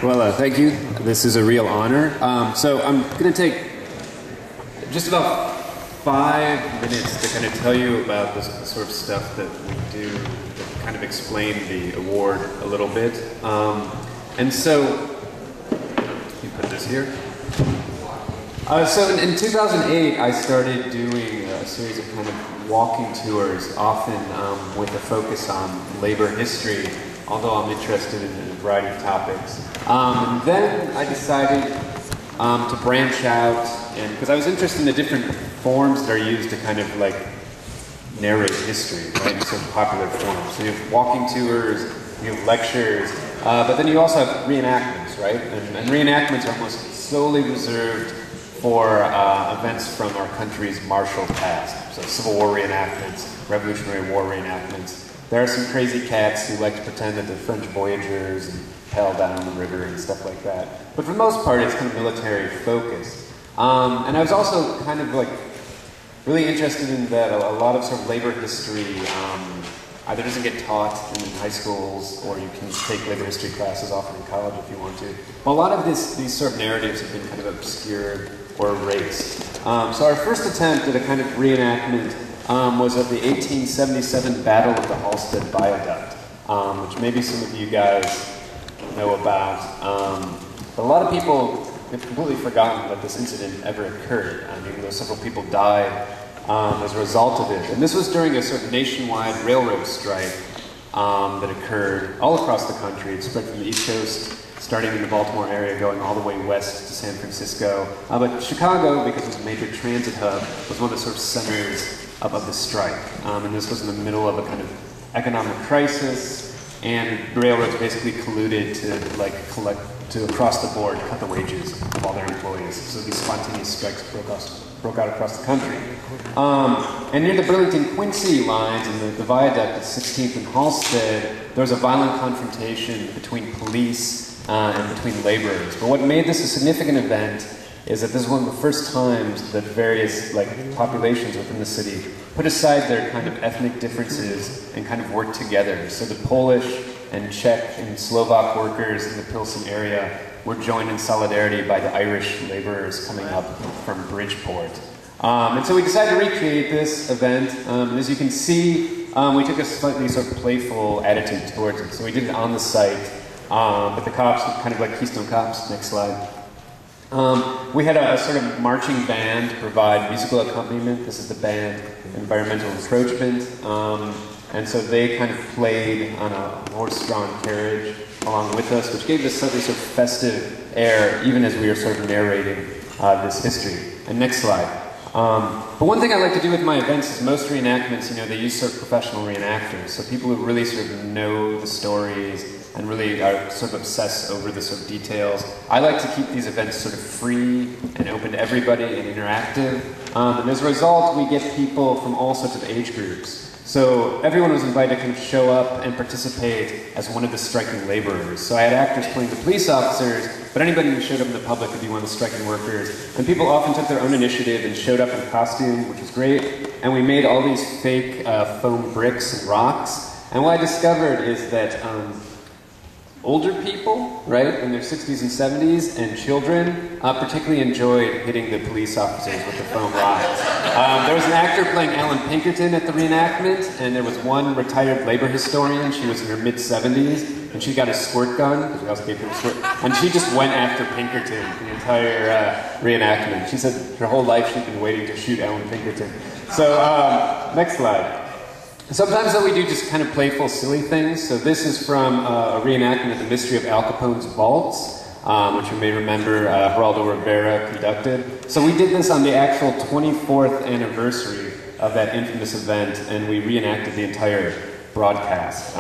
Well, thank you. This is a real honor. So I'm going to take just about 5 minutes to kind of tell you about the sort of stuff that we do to kind of explain the award a little bit. And so, you put this here. So in 2008, I started doing a series of kind of walking tours, often with a focus on labor history, although I'm interested in a variety of topics. And then I decided to branch out, and because I was interested in the different forms that are used to kind of like narrate history, right, in sort of popular forms. So you have walking tours, you have lectures, but then you also have reenactments, right? And reenactments are almost solely reserved for events from our country's martial past. So Civil War reenactments, Revolutionary War reenactments. There are some crazy cats who like to pretend that they're French voyagers and held down the river and stuff like that. But for the most part, it's kind of military focused. And I was also kind of like really interested in that a lot of sort of labor history either doesn't get taught in high schools, or you can take labor history classes often in college if you want to. But a lot of these sort of narratives have been kind of obscured or erased. So our first attempt at a kind of reenactment was at the 1877 Battle of the Halstead Viaduct, which maybe some of you guys know about. But a lot of people have completely forgotten that this incident ever occurred, even though several people died as a result of it. And this was during a sort of nationwide railroad strike that occurred all across the country. It spread from the East Coast, starting in the Baltimore area, going all the way west to San Francisco. But Chicago, because it was a major transit hub, was one of the sort of centers of the strike. And this was in the middle of a kind of economic crisis, and railroads basically colluded to like collect, to across the board cut the wages of all their employees. So these spontaneous strikes broke out across the country. And near the Burlington-Quincy lines and the viaduct at 16th and Halstead, there was a violent confrontation between police and between laborers. But what made this a significant event is that this is one of the first times that various populations within the city put aside their kind of ethnic differences and kind of worked together. So the Polish and Czech and Slovak workers in the Pilsen area were joined in solidarity by the Irish laborers coming up from Bridgeport. And so we decided to recreate this event. And as you can see, we took a slightly sort of playful attitude towards it. So we did it on the site, but the cops, kind of like Keystone Cops. Next slide. We had a sort of marching band to provide musical accompaniment. This is the band Environmental Encroachment. And so they kind of played on a horse-drawn carriage along with us, which gave this slightly sort of festive air, even as we were sort of narrating this history. And next slide. But one thing I like to do with my events is most reenactments, they use sort of professional reenactors. So people who really sort of know the stories and really are sort of obsessed over the sort of details. I like to keep these events sort of free and open to everybody and interactive. And as a result, we get people from all sorts of age groups. So everyone was invited to kind of show up and participate as one of the striking laborers. So I had actors playing the police officers, but anybody who showed up in the public could be one of the striking workers. And people often took their own initiative and showed up in costume, which was great. And we made all these fake foam bricks and rocks. And what I discovered is that older people, right, in their 60s and 70s, and children particularly enjoyed hitting the police officers with the foam rocks. There was an actor playing Alan Pinkerton at the reenactment, and there was one retired labor historian. She was in her mid-70s, and she got a squirt gun, because we also gave her a squirt, and she just went after Pinkerton the entire reenactment. She said her whole life she'd been waiting to shoot Alan Pinkerton. So, next slide. Sometimes though we do just kind of playful, silly things. So this is from a reenactment of the Mystery of Al Capone's Vaults, which you may remember Geraldo Rivera conducted. So we did this on the actual 24th anniversary of that infamous event, and we reenacted the entire broadcast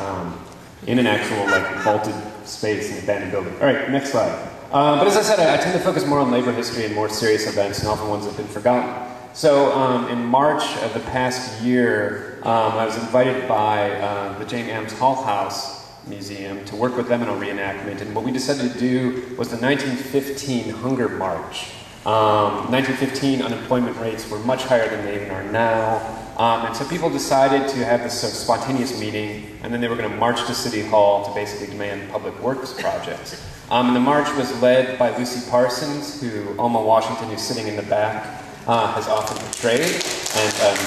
in an actual vaulted space in the abandoned building. All right, next slide. But as I said, I tend to focus more on labor history and more serious events, and often ones that have been forgotten. So in March of the past year, I was invited by the Jane Addams Hall House Museum to work with them in a reenactment, and what we decided to do was the 1915 Hunger March. 1915 unemployment rates were much higher than they even are now. And so people decided to have this sort of spontaneous meeting, and then they were going to march to City Hall to basically demand public works projects. And the march was led by Lucy Parsons, who Alma Washington, who's sitting in the back, has often portrayed. And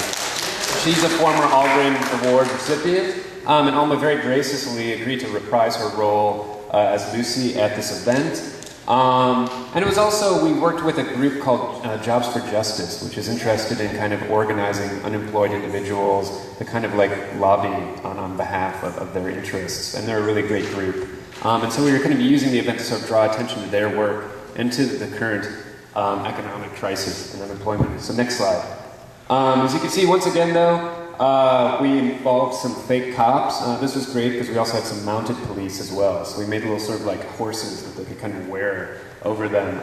she's a former Algren Award recipient. And Alma very graciously agreed to reprise her role as Lucy at this event. And it was also, we worked with a group called Jobs for Justice, which is interested in kind of organizing unemployed individuals to kind of like lobby on behalf of their interests. And they're a really great group. And so we were kind of using the event to sort of draw attention to their work and to the current economic crisis and unemployment. So next slide. As you can see, once again though, we involved some fake cops. This was great because we also had some mounted police as well. So we made little sort of like horses that they could kind of wear over them.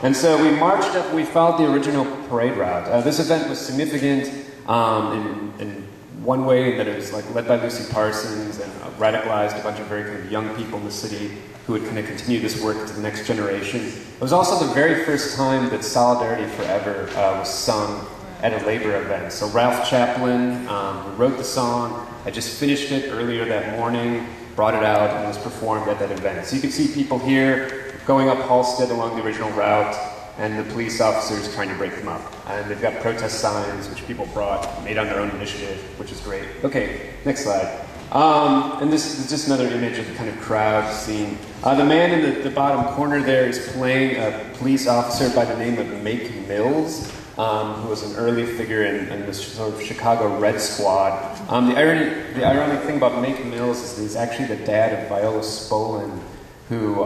And so we marched up, we followed the original parade route. This event was significant in one way that it was like led by Lucy Parsons and radicalized a bunch of very kind of young people in the city who would kind of continue this work to the next generation. It was also the very first time that Solidarity Forever was sung at a labor event. So Ralph Chaplin, who wrote the song, had just finished it earlier that morning, brought it out, and was performed at that event. So you can see people here going up Halsted along the original route, and the police officers trying to break them up. And they've got protest signs, which people brought, made on their own initiative, which is great. Okay, next slide. And this is just another image of the kind of crowd scene. The man in the bottom corner there is playing a police officer by the name of Make Mills, who was an early figure in this sort of Chicago Red Squad. The ironic thing about Make Mills is that he's actually the dad of Viola Spolin, who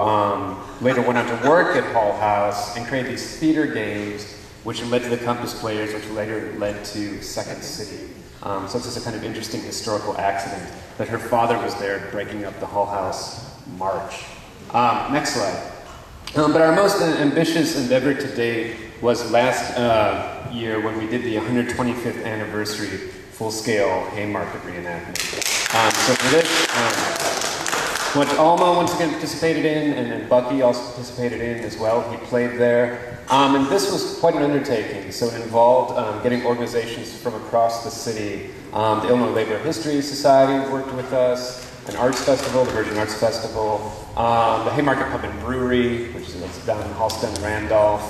later went on to work at Hull House and created these theater games, which led to the Compass Players, which later led to Second City. So it's just a kind of interesting historical accident that her father was there breaking up the Hull House march. Next slide. But our most ambitious endeavor to date was last year when we did the 125th anniversary full-scale Haymarket reenactment. So for this, which Alma once again participated in, and then Bucky also participated in as well. He played there. And this was quite an undertaking. So it involved getting organizations from across the city. The Illinois Labor History Society worked with us, an arts festival, the Virgin Arts Festival, the Haymarket Pub and Brewery, which is down in Halston, Randolph,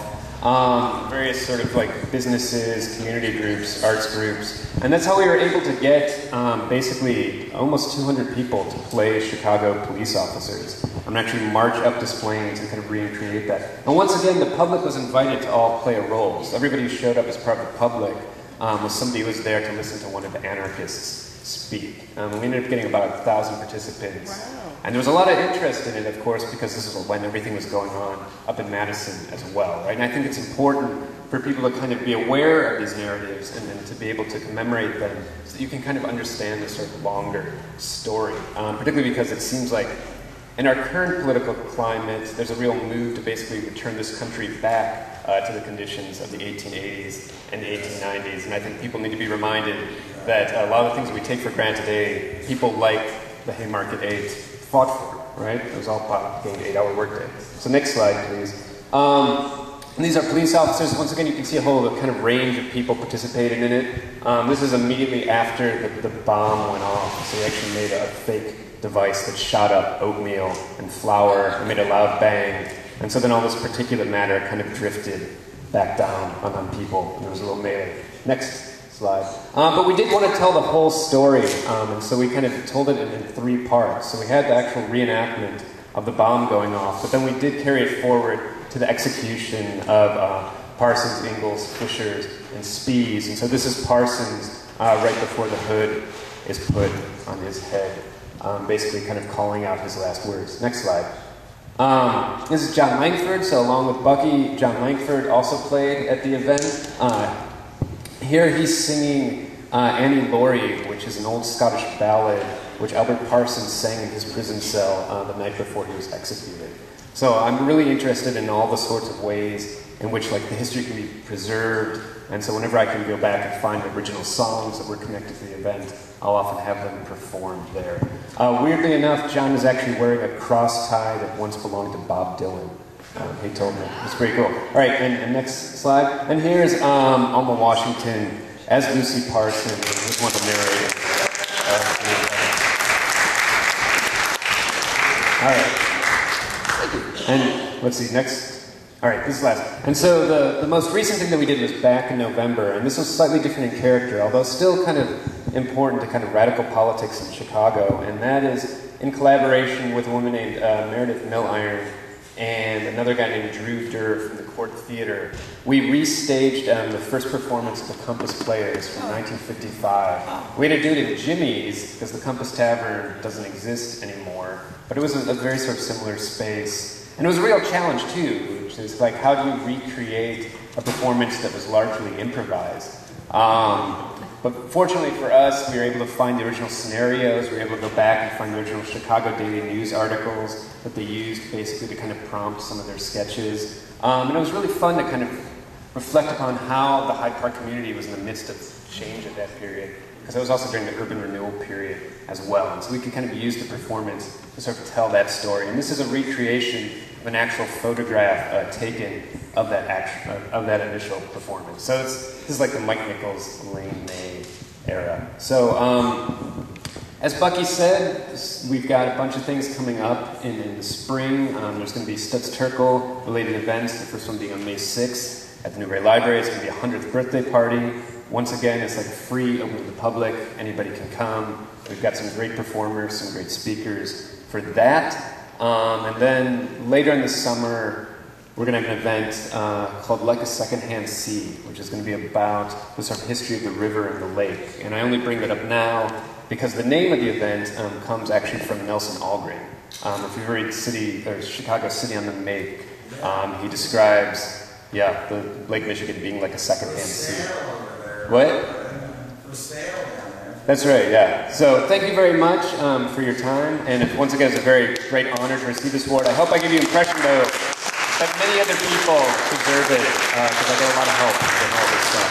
various sort of like businesses, community groups, arts groups. And that's how we were able to get basically almost 200 people to play Chicago police officers. And actually march up displays and kind of recreate that. And once again, the public was invited to all play a role. So everybody who showed up as part of the public was somebody who was there to listen to one of the anarchists speak. We ended up getting about 1,000 participants. Wow. And there was a lot of interest in it, of course, because this is when everything was going on up in Madison as well, right? And I think it's important for people to kind of be aware of these narratives and to be able to commemorate them so that you can kind of understand the sort of longer story, particularly because it seems like in our current political climate, there's a real move to basically return this country back to the conditions of the 1880s and the 1890s. And I think people need to be reminded that a lot of the things we take for granted today, people like the Haymarket 8 fought for, right? It was all about getting an 8-hour workday. So next slide, please. And these are police officers. Once again, you can see a whole kind of range of people participating in it. This is immediately after the bomb went off. So they actually made a fake device that shot up oatmeal and flour and made a loud bang. And so then all this particulate matter kind of drifted back down on people. And there was a little melee. Next slide. But we did want to tell the whole story. And so we kind of told it in 3 parts. So we had the actual reenactment of the bomb going off. But then we did carry it forward to the execution of Parsons, Ingalls, Fishers, and Spies. And so this is Parsons right before the hood is put on his head, basically kind of calling out his last words. Next slide. This is John Langford. So along with Bucky, John Langford also played at the event. Here he's singing Annie Laurie, which is an old Scottish ballad which Albert Parsons sang in his prison cell the night before he was executed. So I'm really interested in all the sorts of ways in which like the history can be preserved, and so whenever I can go back and find original songs that were connected to the event, I'll often have them performed there. Weirdly enough, John is actually wearing a cross tie that once belonged to Bob Dylan. He told me. It's pretty cool. All right, and next slide. And here's Alma Washington as Lucy Parsons, and was one of the narrators. All right. And let's see, next. All right, this is last. And so the most recent thing that we did was back in November, and this was slightly different in character, although still kind of important to kind of radical politics in Chicago, and that is in collaboration with a woman named Meredith Milliron and another guy named Drew Durr from the Court Theater. We restaged the first performance of the Compass Players from 1955. We had to do it in Jimmy's because the Compass Tavern doesn't exist anymore, but it was a very sort of similar space. And it was a real challenge too, which is like, how do you recreate a performance that was largely improvised? But fortunately for us, we were able to find the original scenarios, we were able to go back and find the original Chicago Daily News articles that they used basically to kind of prompt some of their sketches. And it was really fun to kind of reflect upon how the Hyde Park community was in the midst of change at that period, because it was also during the urban renewal period as well. And so we could kind of use the performance to sort of tell that story. And this is a recreation of an actual photograph taken of that initial performance. So this is like the Mike Nichols, Elaine May era. So as Bucky said, we've got a bunch of things coming up in the spring. There's going to be Stutz Terkel related events, the first one being on May 6th at the Newberry Library. It's going to be a 100th birthday party. Once again, it's like free, open to the public. Anybody can come. We've got some great performers, some great speakers for that. And then later in the summer, we're going to have an event called Like a Secondhand Sea, which is going to be about the sort of history of the river and the lake. And I only bring that up now because the name of the event comes actually from Nelson Algren. If you read Chicago City on the Make, he describes, the Lake Michigan being like a secondhand sea. What? For sale down there. That's right, yeah. So thank you very much for your time, and once again, it's a very great honor to receive this award. I hope I give you the impression, though, that many other people deserve it, because I got a lot of help with all this stuff.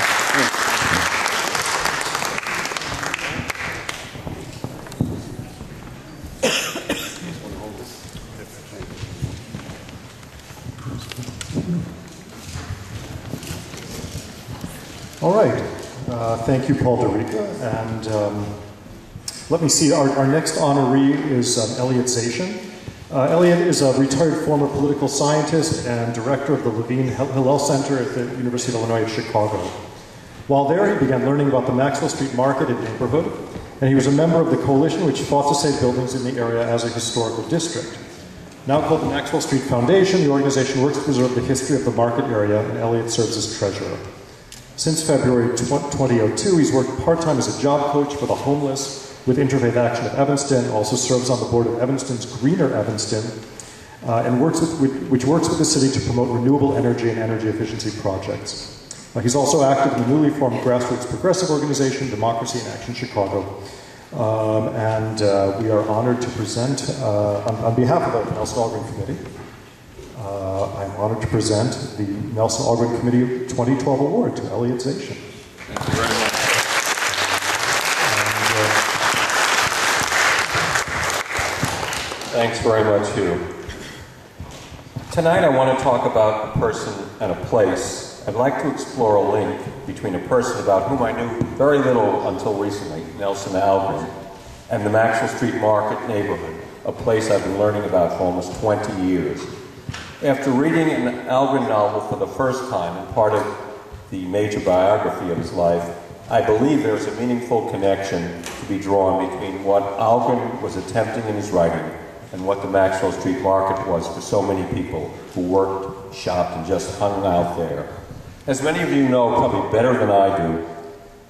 All right. Thank you, Paul DeRica. And let me see, our next honoree is Elliot Zacian. Elliot is a retired former political scientist and director of the Levine Hillel Center at the University of Illinois at Chicago. While there, he began learning about the Maxwell Street Market and neighborhood, and he was a member of the coalition which fought to save buildings in the area as a historical district. Now called the Maxwell Street Foundation, the organization works to preserve the history of the market area, and Elliot serves as treasurer. Since February 2002, he's worked part-time as a job coach for the homeless with Interfaith Action of Evanston, also serves on the board of Evanston's Greener Evanston, and which works with the city to promote renewable energy and energy efficiency projects. He's also active in the newly formed grassroots progressive organization, Democracy in Action Chicago. We are honored to present, on behalf of the Nelson Algren Committee, I'm honored to present the Nelson Algren Committee 2012 Award to Elliot Zacian. Thank you very much. Thanks very much, Hugh. Tonight I want to talk about a person and a place. I'd like to explore a link between a person about whom I knew very little until recently, Nelson Algren, and the Maxwell Street Market neighborhood, a place I've been learning about for almost 20 years. After reading an Algren novel for the first time and part of the major biography of his life, I believe there is a meaningful connection to be drawn between what Algren was attempting in his writing and what the Maxwell Street Market was for so many people who worked, shopped, and just hung out there. As many of you know, probably better than I do,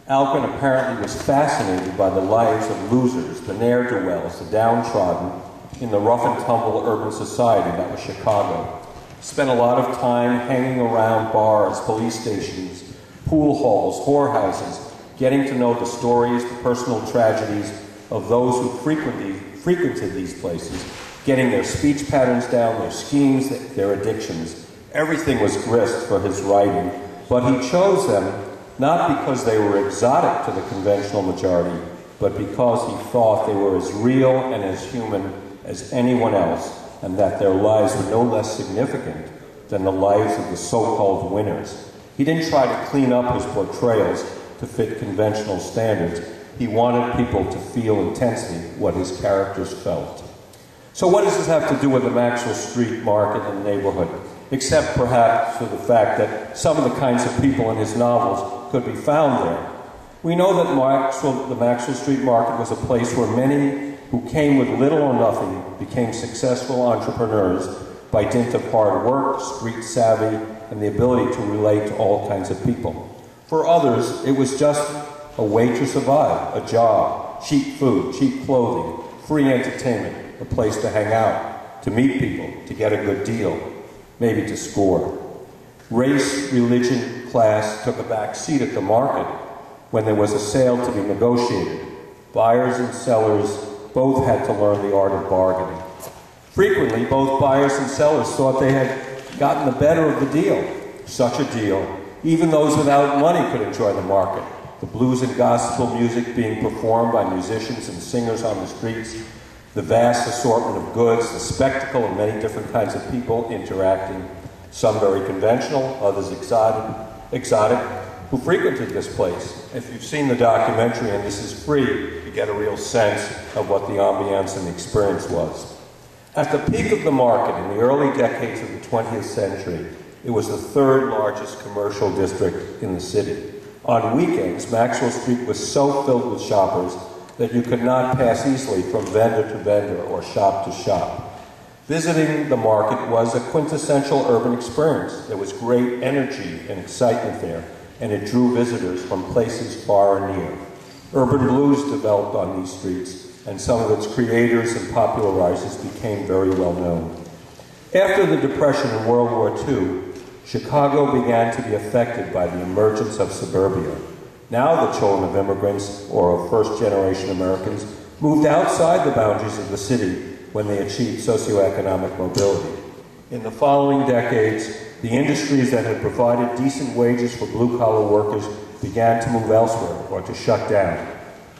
Algren apparently was fascinated by the lives of losers, the ne'er-do-wells, the downtrodden, in the rough and tumble urban society that was Chicago. Spent a lot of time hanging around bars, police stations, pool halls, whorehouses, getting to know the stories, the personal tragedies of those who frequented these places, getting their speech patterns down, their schemes, their addictions. Everything was grist for his writing, but he chose them not because they were exotic to the conventional majority, but because he thought they were as real and as human as anyone else, and that their lives were no less significant than the lives of the so-called winners. He didn't try to clean up his portrayals to fit conventional standards. He wanted people to feel intensely what his characters felt. So what does this have to do with the Maxwell Street market and neighborhood? Except perhaps for the fact that some of the kinds of people in his novels could be found there. We know that the Maxwell Street market was a place where many who came with little or nothing became successful entrepreneurs by dint of hard work, street savvy, and the ability to relate to all kinds of people. For others, it was just a way to survive, a job, cheap food, cheap clothing, free entertainment, a place to hang out, to meet people, to get a good deal, maybe to score. Race, religion, class took a back seat at the market when there was a sale to be negotiated. Buyers and sellers both had to learn the art of bargaining. Frequently, both buyers and sellers thought they had gotten the better of the deal. Such a deal, even those without money could enjoy the market. The blues and gospel music being performed by musicians and singers on the streets, the vast assortment of goods, the spectacle of many different kinds of people interacting, some very conventional, others exotic, who frequented this place. If you've seen the documentary, and this is free, you get a real sense of what the ambiance and experience was. At the peak of the market in the early decades of the 20th century, it was the third largest commercial district in the city. On weekends, Maxwell Street was so filled with shoppers that you could not pass easily from vendor to vendor or shop to shop. Visiting the market was a quintessential urban experience. There was great energy and excitement there, and it drew visitors from places far and near. Urban blues developed on these streets, and some of its creators and popularizers became very well known. After the Depression and World War II, Chicago began to be affected by the emergence of suburbia. Now the children of immigrants, or of first-generation Americans, moved outside the boundaries of the city when they achieved socioeconomic mobility. In the following decades, the industries that had provided decent wages for blue-collar workers began to move elsewhere or to shut down.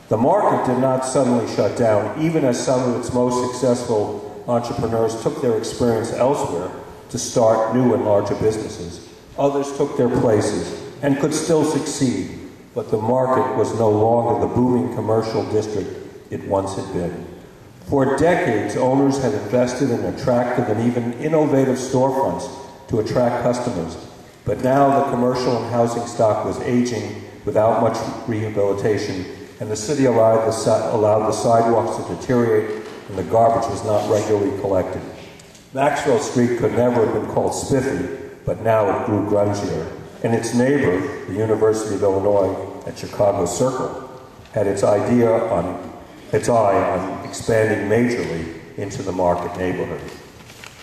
The market did not suddenly shut down, even as some of its most successful entrepreneurs took their experience elsewhere to start new and larger businesses. Others took their places and could still succeed, but the market was no longer the booming commercial district it once had been. For decades, owners had invested in attractive and even innovative storefronts to attract customers, but now the commercial and housing stock was aging without much rehabilitation, and the city allowed the sidewalks to deteriorate, and the garbage was not regularly collected. Maxwell Street could never have been called spiffy, but now it grew grungier. And its neighbor, the University of Illinois at Chicago Circle, had its eye on expanding majorly into the market neighborhood.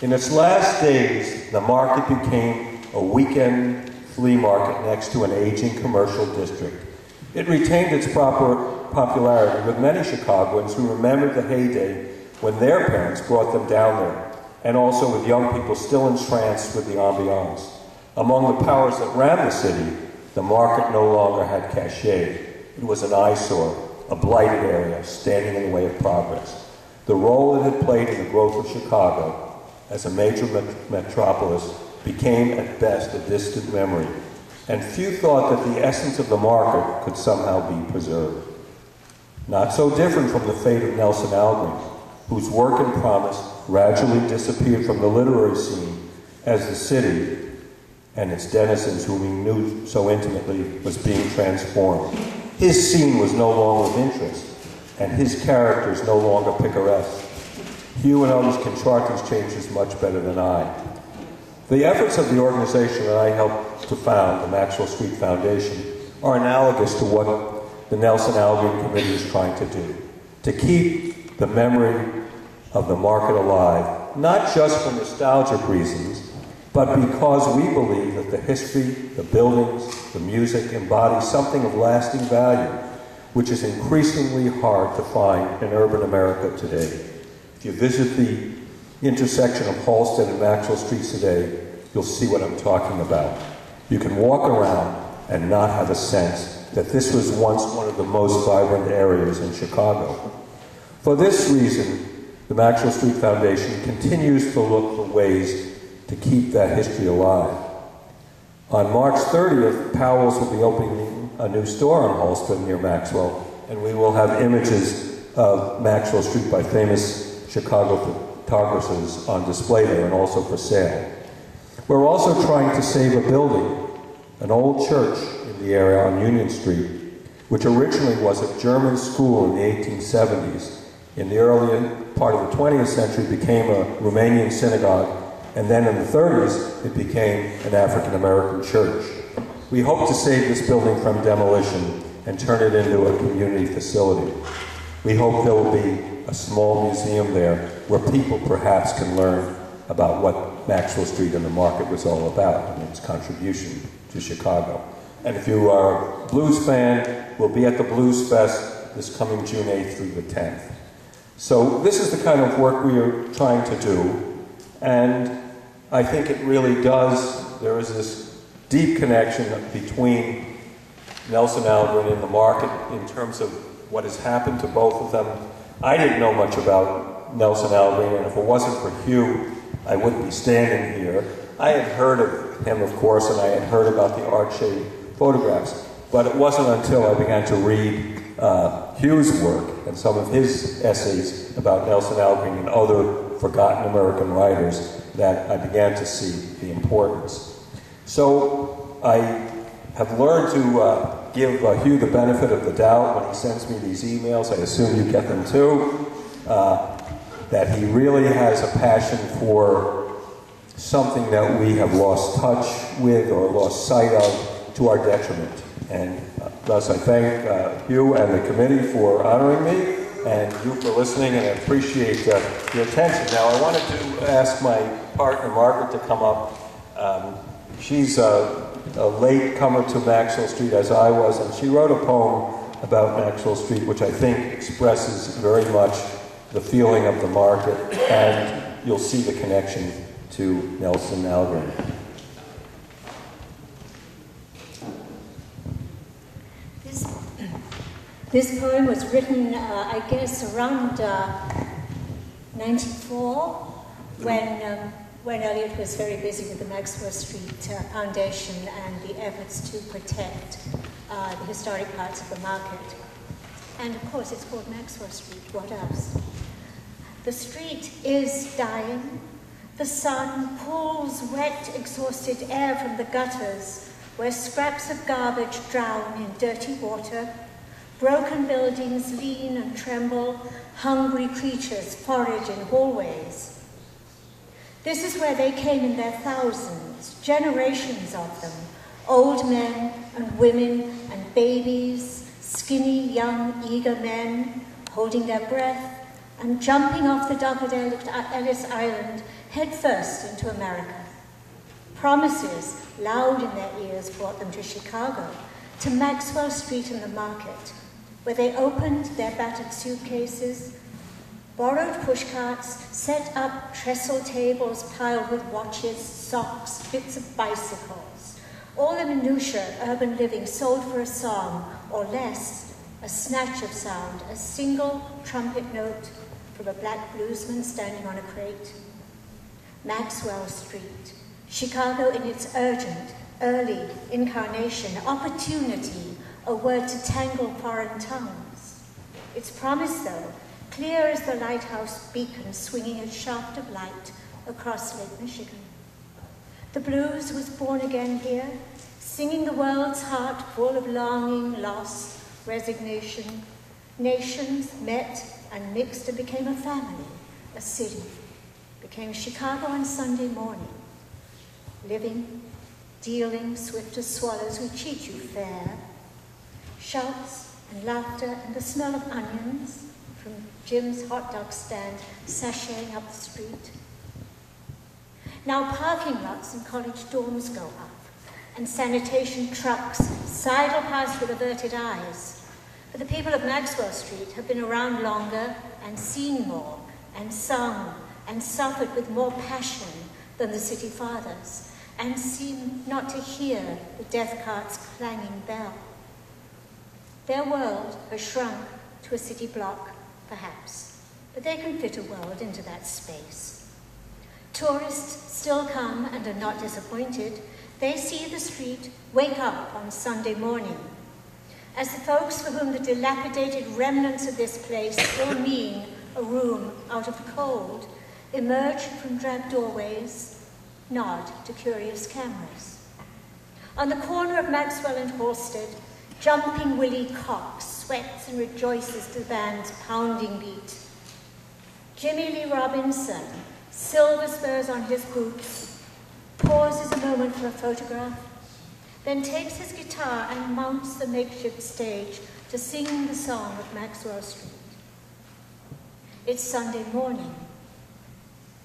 In its last days, the market became a weekend flea market next to an aging commercial district. It retained its proper popularity with many Chicagoans who remembered the heyday when their parents brought them down there, and also with young people still entranced with the ambiance. Among the powers that ran the city, the market no longer had cachet. It was an eyesore, a blighted area, standing in the way of progress. The role it had played in the growth of Chicago as a major metropolis became at best a distant memory, and few thought that the essence of the market could somehow be preserved. Not so different from the fate of Nelson Algren, whose work and promise gradually disappeared from the literary scene as the city and its denizens, whom he knew so intimately, was being transformed. His scene was no longer of interest, and his characters no longer picaresque. You and others can chart these changes much better than I. The efforts of the organization that I helped to found, the Maxwell Street Foundation, are analogous to what the Nelson Algren Committee is trying to do, to keep the memory of the market alive, not just for nostalgic reasons, but because we believe that the history, the buildings, the music embody something of lasting value, which is increasingly hard to find in urban America today. If you visit the intersection of Halsted and Maxwell Streets today, you'll see what I'm talking about. You can walk around and not have a sense that this was once one of the most vibrant areas in Chicago. For this reason, the Maxwell Street Foundation continues to look for ways to keep that history alive. On March 30th, Powell's will be opening a new store on Halsted near Maxwell, and we will have images of Maxwell Street by famous Chicago photographers on display there and also for sale. We're also trying to save a building, an old church in the area on Union Street, which originally was a German school in the 1870s. In the early part of the 20th century, it became a Romanian synagogue, and then in the 30s, it became an African-American church. We hope to save this building from demolition and turn it into a community facility. We hope there will be a small museum there where people perhaps can learn about what Maxwell Street and the market was all about and its contribution to Chicago. And if you are a blues fan, we'll be at the Blues Fest this coming June 8th through the 10th. So this is the kind of work we are trying to do, and I think it really does, there is this deep connection between Nelson Algren and the market in terms of what has happened to both of them. I didn't know much about Nelson Algren, and if it wasn't for Hugh, I wouldn't be standing here. I had heard of him, of course, and I had heard about the art shade photographs, but it wasn't until I began to read Hugh's work and some of his essays about Nelson Algren and other forgotten American writers that I began to see the importance. So I have learned to give Hugh the benefit of the doubt when he sends me these emails. I assume you get them too. That he really has a passion for something that we have lost touch with or lost sight of to our detriment. And thus I thank you and the committee for honoring me, and you for listening, and I appreciate your attention. Now I wanted to ask my partner Margaret to come up. She's a late comer to Maxwell Street as I was, and she wrote a poem about Maxwell Street which I think expresses very much the feeling of the market, and you'll see the connection to Nelson Algren. This poem was written, I guess, around 94, when Eliot was very busy with the Maxwell Street Foundation and the efforts to protect the historic parts of the market. And of course, it's called Maxwell Street. What else? The street is dying. The sun pulls wet, exhausted air from the gutters, where scraps of garbage drown in dirty water. Broken buildings lean and tremble, hungry creatures forage in hallways. This is where they came in their thousands, generations of them, old men and women and babies, skinny, young, eager men, holding their breath and jumping off the dock at Ellis Island headfirst into America. Promises, loud in their ears, brought them to Chicago, to Maxwell Street and the market, where they opened their battered suitcases, borrowed pushcarts, set up trestle tables piled with watches, socks, bits of bicycles. All the minutiae of urban living sold for a song, or less, a snatch of sound, a single trumpet note from a black bluesman standing on a crate. Maxwell Street, Chicago in its urgent, early incarnation, opportunity, a word to tangle foreign tongues. Its promise, though, clear as the lighthouse beacon swinging its shaft of light across Lake Michigan. The blues was born again here, singing the world's heart full of longing, loss, resignation. Nations met and mixed and became a family, a city. Became Chicago on Sunday morning. Living, dealing, swift as swallows, we cheat you fair. Shouts and laughter and the smell of onions from Jim's hot dog stand sashaying up the street. Now parking lots and college dorms go up, and sanitation trucks sidle past with averted eyes. But the people of Maxwell Street have been around longer and seen more and sung and suffered with more passion than the city fathers, and seem not to hear the death cart's clanging bell. Their world has shrunk to a city block, perhaps, but they can fit a world into that space. Tourists still come and are not disappointed. They see the street wake up on Sunday morning. as the folks for whom the dilapidated remnants of this place still mean a room out of the cold emerge from drab doorways, nod to curious cameras. On the corner of Maxwell and Halsted, jumping Willie Cox sweats and rejoices to the band's pounding beat. Jimmy Lee Robinson, silver spurs on his boots, pauses a moment for a photograph, then takes his guitar and mounts the makeshift stage to sing the song of Maxwell Street. It's Sunday morning,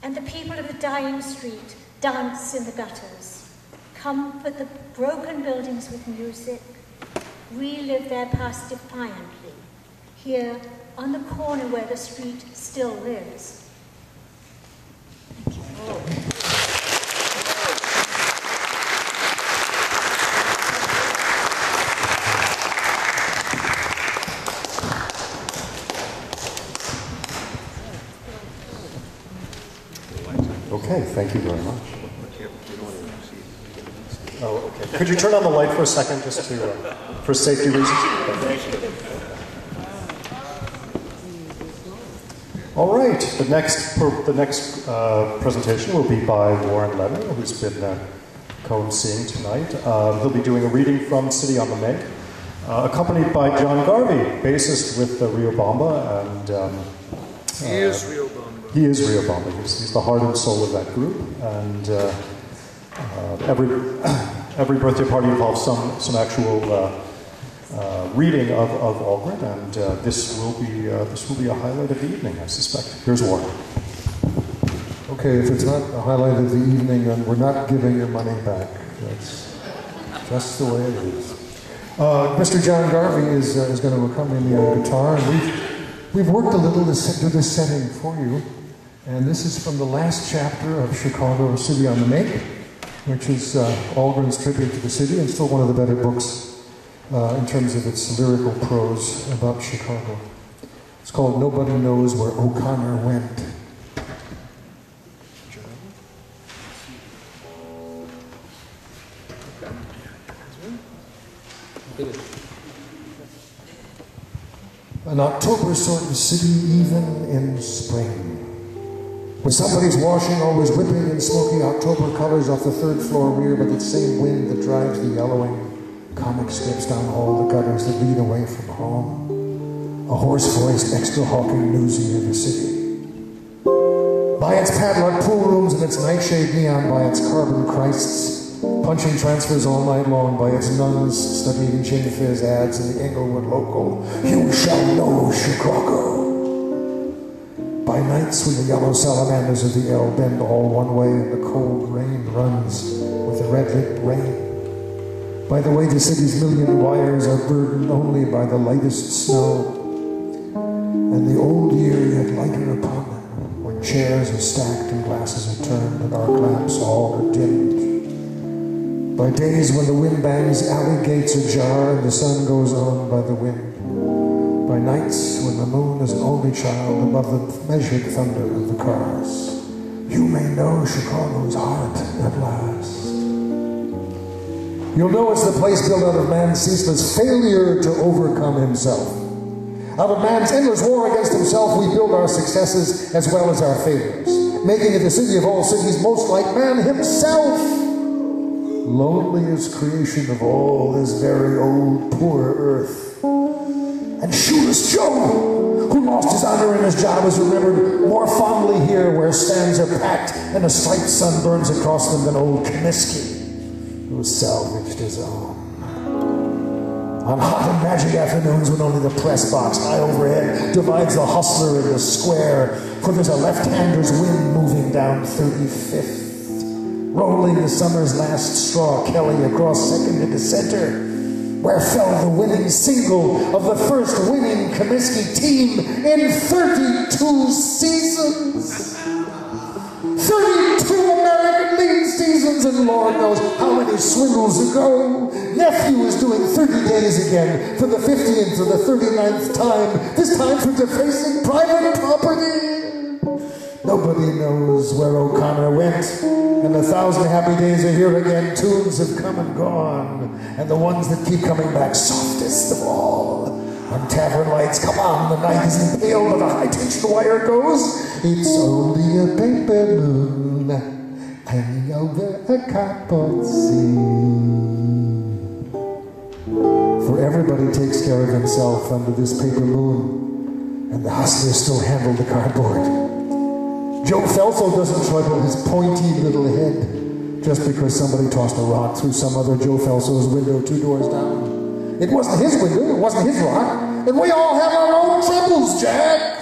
and the people of the dying street dance in the gutters, comfort the broken buildings with music, relive their past defiantly, here on the corner where the street still lives. Thank you. Okay, thank you very much. Oh, okay. Could you turn on the light for a second, just to, for safety reasons? All right, the next presentation will be by Warren Levin, who's been co-emceeing tonight. He'll be doing a reading from City on the Meg, accompanied by John Garvey, bassist with Riobamba, and he is Riobamba. He is Riobamba. He's the heart and soul of that group, and every birthday party involves some actual reading of Algren, and this will be a highlight of the evening, I suspect. Here's Warren. Okay, if it's not a highlight of the evening, then we're not giving your money back. That's just the way it is. Mr. John Garvey is going to accompany me on guitar, and we've worked a little to do this setting for you. And this is from the last chapter of Chicago City on the Meg, which is Algren's tribute to the city, and still one of the better books in terms of its lyrical prose about Chicago. It's called Nobody Knows Where O'Connor Went. An October sort of city, even in spring, where somebody's washing, always whipping in smoky October colors off the third floor rear by that same wind that drives the yellowing comic strips down all the gutters that lead away from home. A hoarse-voiced, extra-hawking newsie of the city. By its padlocked pool rooms and its nightshade neon, by its carbon Christs, punching transfers all night long, by its nuns studying gin fizz ads in the Englewood local. You shall know Chicago. By nights when the yellow salamanders of the L bend all one way and the cold rain runs with the red-lit rain. By the way the city's million wires are burdened only by the lightest snow. And the old year yet lighter upon them, when chairs are stacked and glasses are turned and arc lamps all are dimmed. By days when the wind bangs alley gates ajar and the sun goes on by the wind. By nights when the moon is an only child above the measured thunder of the cars. You may know Chicago's heart at last. You'll know it's the place built out of man's ceaseless failure to overcome himself. Out of man's endless war against himself, we build our successes as well as our failures, making it the city of all cities most like man himself. Loneliest creation of all this very old poor earth. And Shoeless Joe, who lost his honor in his job, is remembered more fondly here where stands are packed and a slight sun burns across them than old Comiskey, who salvaged his own. On hot and magic afternoons when only the press box high overhead divides the hustler in the square, for there's a left-hander's wind moving down 35th, rolling the summer's last straw Kelly across second into center, where fell the winning single of the first winning Comiskey team in 32 seasons. 32 American League seasons, and Lord knows how many swindles ago. Nephew is doing 30 days again for the 50th or the 39th time, this time for defacing private property. Nobody knows where O'Connor went, And 1,000 happy days are here again. Tunes have come and gone, and the ones that keep coming back softest of all are tavern lights. Come on, the night isn't pale, but the high-tension wire goes. It's only a paper moon hanging over a cardboard sea. For everybody takes care of himself under this paper moon, and the hustlers still handle the cardboard. Joe Felso doesn't trouble his pointy little head just because somebody tossed a rock through some other Joe Felso's window 2 doors down. It wasn't his window, it wasn't his rock, and we all have our own troubles, Jack.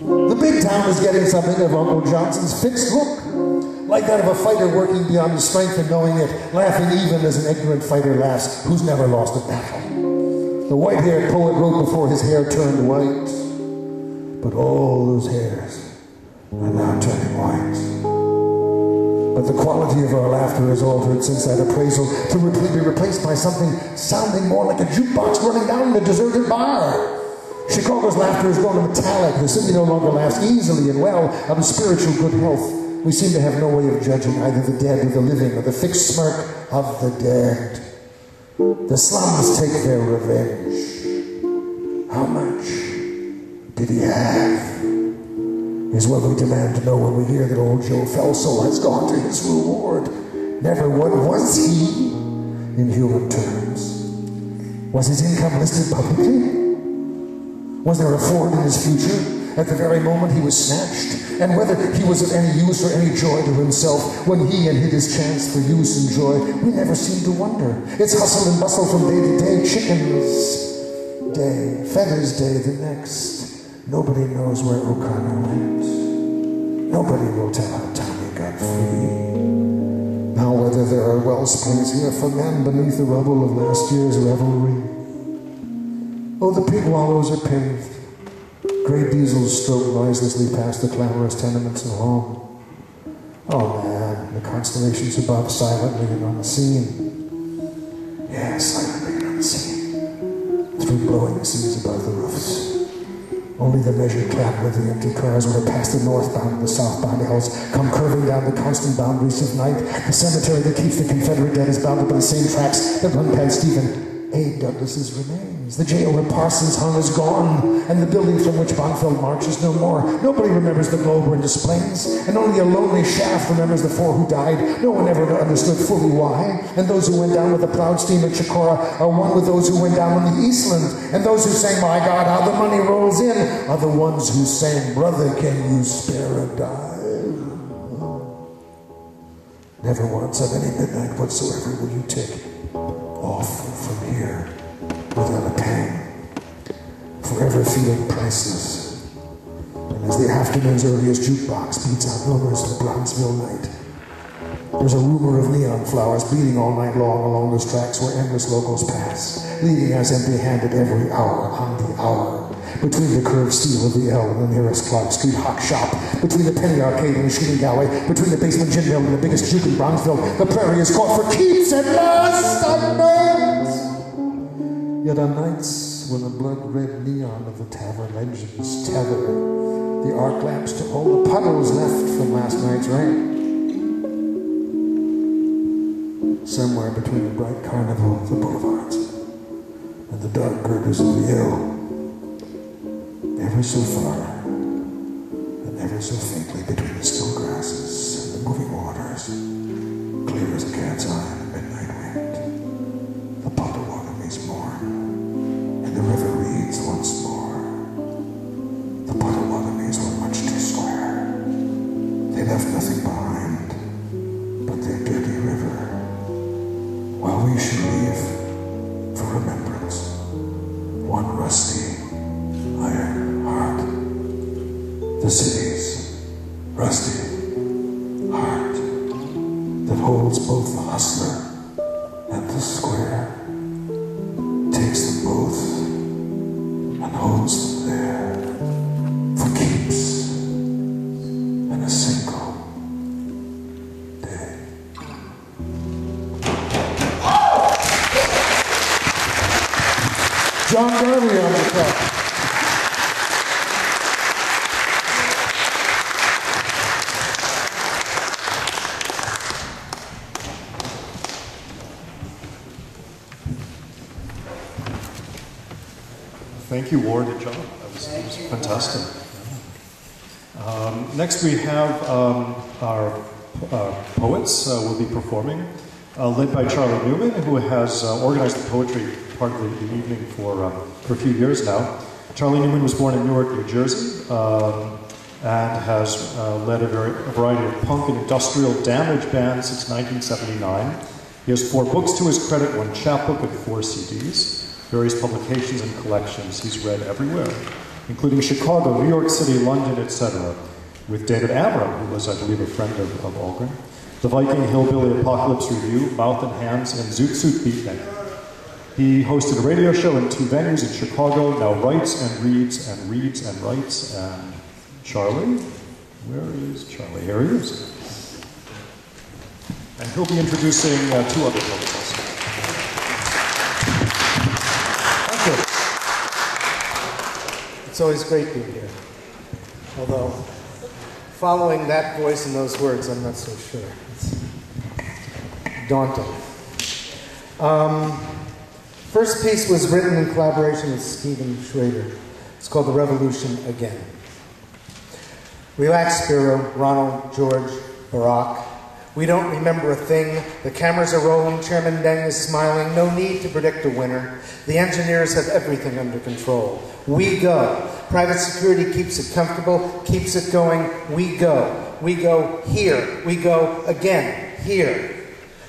The big town is getting something of Uncle Johnson's fixed look, like that of a fighter working beyond his strength and knowing it, laughing even as an ignorant fighter laughs who's never lost a battle. The white-haired poet wrote before his hair turned white, but all those hairs are now turning white. But the quality of our laughter has altered since that appraisal to be replaced by something sounding more like a jukebox running down a deserted bar. Chicago's laughter has grown metallic. The city no longer laughs easily and well out of spiritual good health. We seem to have no way of judging either the dead or the living, or the fixed smirk of the dead. The slums take their revenge. How much did he have? Is what we demand to know when we hear that old Joe Felso has gone to his reward. Never what was he in human terms? Was his income listed publicly? Was there a Ford in his future at the very moment he was snatched? And whether he was of any use or any joy to himself when he had hid his chance for use and joy, we never seem to wonder. It's hustle and bustle from day to day, chickens day, feathers day the next. Nobody knows where O'Connor went. Nobody will tell how Tommy got free. Now whether there are well springs here for men beneath the rubble of last year's revelry. Oh, the pig wallows are paved. Grey diesels stroke noiselessly past the clamorous tenements and home. Oh man, the constellations above silently and unseen. Yeah, silently and unseen. Through blowing seas above the roofs. Only the measured clatter of the empty cars would have passed the northbound and the southbound hills, come curving down the constant boundaries of night. The cemetery that keeps the Confederate dead is bounded by the same tracks that run past Stephen A. Douglas's remains. The jail where Parsons hung is gone, and the building from which Bonfeld marches no more. Nobody remembers the Globe or Indus Plains, and only a lonely shaft remembers the 4 who died. No one ever understood fully why, and those who went down with the plowed steam at Chicora are one with those who went down on the Eastland, and those who sang, "My God, how the money rolls in," are the ones who sang, "Brother, can you spare a dime?" Never once on any midnight whatsoever will you take off from here without a pang, forever feeling priceless. And as the afternoon's earliest jukebox beats out rumors of the Bronzeville night, there's a rumor of neon flowers bleeding all night long along those tracks where endless locals pass, leaving us empty-handed every hour on the hour. Between the curved steel of the L and the nearest Clark Street hawk shop, between the penny arcade and the shooting gallery, between the basement gin mill and the biggest juke in Bronzeville, the prairie is caught for keeps at last unknown. Yet on nights when the blood-red neon of the tavern legends tether the arc lamps to all the puddles left from last night's rain, somewhere between the bright carnival of the boulevards and the dark girders of the L, ever so far and ever so faintly between the still grasses and the moving waters, clear as a cat's eye in a midnight wind, the Potawatomis mourn, and the river reeds once more. The Potawatomis were much too square. They left nothing behind but their dirty river, while we should leave for remembrance one rusty iron heart. The city's rusty heart that holds both the hustler and the square, takes them both and holds them there for keeps in a single day. John Garvey on the track. Thank you, Ward and John. That was fantastic. Next we have our poets will be performing, led by Charlie Newman, who has organized the poetry part of the evening for a few years now. Charlie Newman was born in Newark, New Jersey, and has led a variety of punk and industrial damage bands since 1979. He has 4 books to his credit, 1 chapbook, and 4 CDs, various publications and collections he's read everywhere, including Chicago, New York City, London, etc., with David Amram, who was, I believe, a friend of Algren, The Viking, Hillbilly, Apocalypse Review, Mouth and Hands, and Zoot Suit Beatnik. He hosted a radio show in 2 venues in Chicago, now writes and reads and reads and writes. And Charlie? Where is Charlie? Here he is. And he'll be introducing 2 other poets also. Thank you. It's always great being here. Although, following that voice and those words, I'm not so sure. It's daunting. First piece was written in collaboration with Stephen Schrader. It's called The Revolution Again. Relax, Spiro, Ronald, George, Barack. We don't remember a thing. The cameras are rolling. Chairman Deng is smiling. No need to predict a winner. The engineers have everything under control. We go. Private security keeps it comfortable, keeps it going. We go. We go here. We go again here.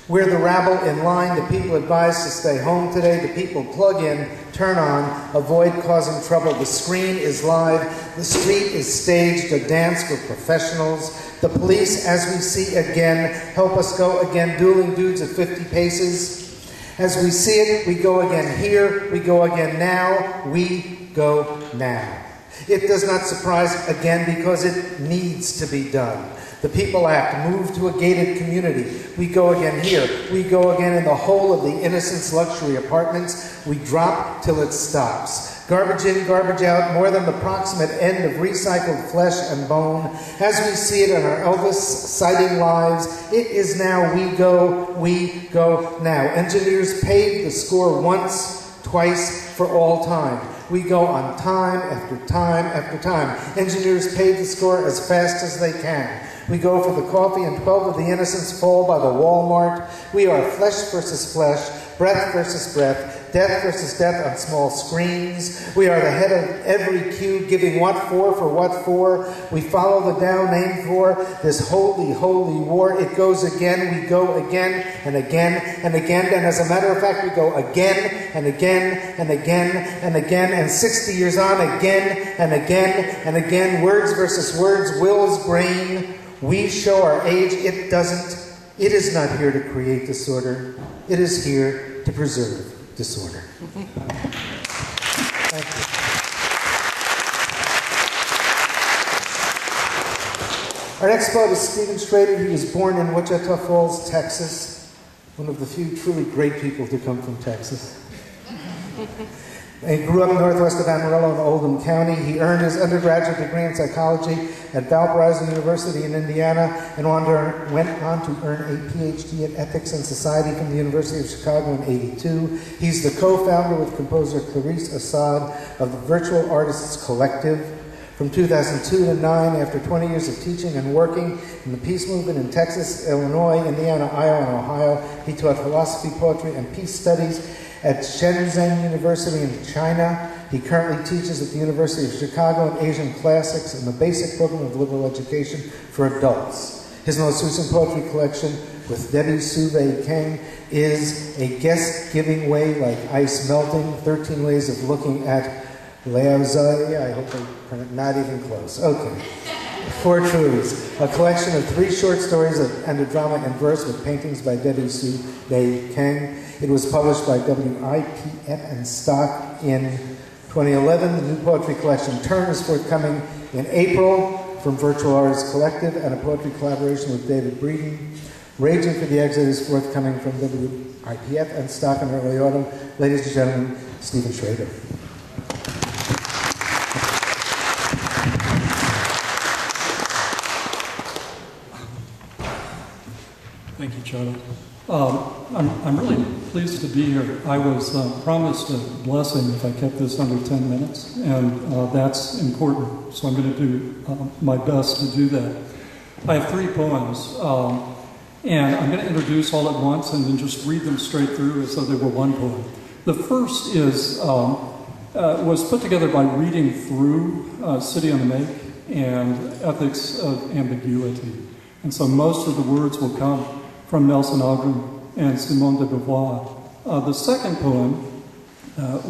We're the rabble in line, the people advised to stay home today, the people plug in, turn on, avoid causing trouble. The screen is live, the street is staged, a dance for professionals. The police, as we see again, help us go again, dueling dudes at 50 paces. As we see it, we go again here, we go again now, we go now. It does not surprise again because it needs to be done. The people act, move to a gated community. We go again here. We go again in the whole of the Innocence luxury apartments. We drop till it stops. Garbage in, garbage out, more than the proximate end of recycled flesh and bone. As we see it in our Elvis sighting lives, it is now we go now. Engineers paved the score once, twice, for all time. We go on time after time after time. Engineers pave the score as fast as they can. We go for the coffee and 12 of the Innocents fall by the Walmart. We are flesh versus flesh, breath versus breath, death versus death on small screens. We are the head of every cue, giving what for what for. We follow the Tao named for this holy, holy war. It goes again, we go again and again and again. And as a matter of fact, we go again and again and again and again. And 60 years on, again and again and again. Words versus words, wills, brain. We show our age. It is not here to create disorder. It is here to preserve disorder. Thank you. Our next poet is Stephen Schrader. He was born in Wichita Falls, Texas. One of the few truly great people to come from Texas. He grew up northwest of Amarillo in Oldham County. He earned his undergraduate degree in psychology at Valparaiso University in Indiana and went on to earn a PhD in ethics and society from the University of Chicago in '82. He's the co-founder with composer Clarice Assad of the Virtual Artists Collective. From 2002 to 2009, after 20 years of teaching and working in the peace movement in Texas, Illinois, Indiana, Iowa, and Ohio, he taught philosophy, poetry, and peace studies at Shenzhen University in China. He currently teaches at the University of Chicago in Asian Classics and the basic program of liberal education for adults. His most recent poetry collection with Debbie Suve Kang is A Guest Giving Way Like Ice Melting, 13 Ways of Looking at Lao Tzu. I hope I'm not even close. Okay. 4 Truths, a collection of 3 short stories and a drama in verse with paintings by Debbie Suve Kang. It was published by WIPF and Stock in 2011. The new poetry collection Turn is forthcoming in April from Virtual Artists Collective, and a poetry collaboration with David Breeden. Raging for the Exit is forthcoming from WIPF and Stock in early autumn. Ladies and gentlemen, Stephen Schrader. Thank you, Charlie. I'm really pleased to be here. I was promised a blessing if I kept this under 10 minutes, and that's important, so I'm going to do my best to do that. I have 3 poems, and I'm going to introduce all at once and then just read them straight through as though they were one poem. The first is, was put together by reading through City on the Make and Ethics of Ambiguity. And so most of the words will come from Nelson Algren and Simone de Beauvoir. The second poem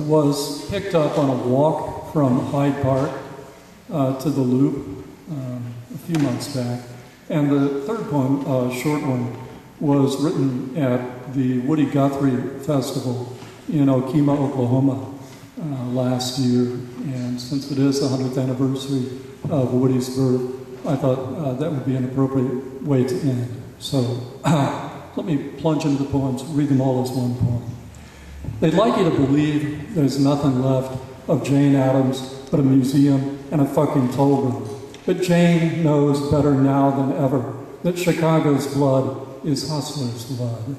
was picked up on a walk from Hyde Park to the Loop a few months back. And the third poem, a short one, was written at the Woody Guthrie Festival in Okemah, Oklahoma last year. And since it is the 100th anniversary of Woody's birth, I thought that would be an appropriate way to end. So let me plunge into the poems, read them all as one poem. They'd like you to believe there's nothing left of Jane Addams but a museum and a fucking toll room. But Jane knows better now than ever that Chicago's blood is hustler's blood.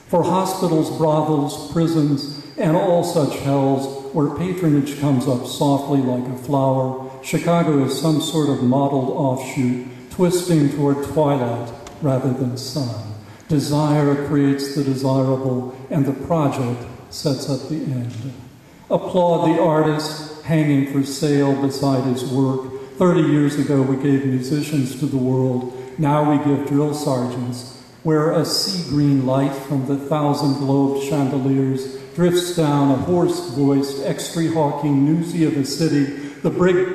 For hospitals, brothels, prisons, and all such hells where patronage comes up softly like a flower, Chicago is some sort of modeled offshoot, twisting toward twilight rather than sun. Desire creates the desirable, and the project sets up the end. Applaud the artist hanging for sale beside his work. 30 years ago, we gave musicians to the world. Now we give drill sergeants, where a sea-green light from the 1,000-globed chandeliers drifts down a hoarse-voiced, extreme-hawking newsy of a city, the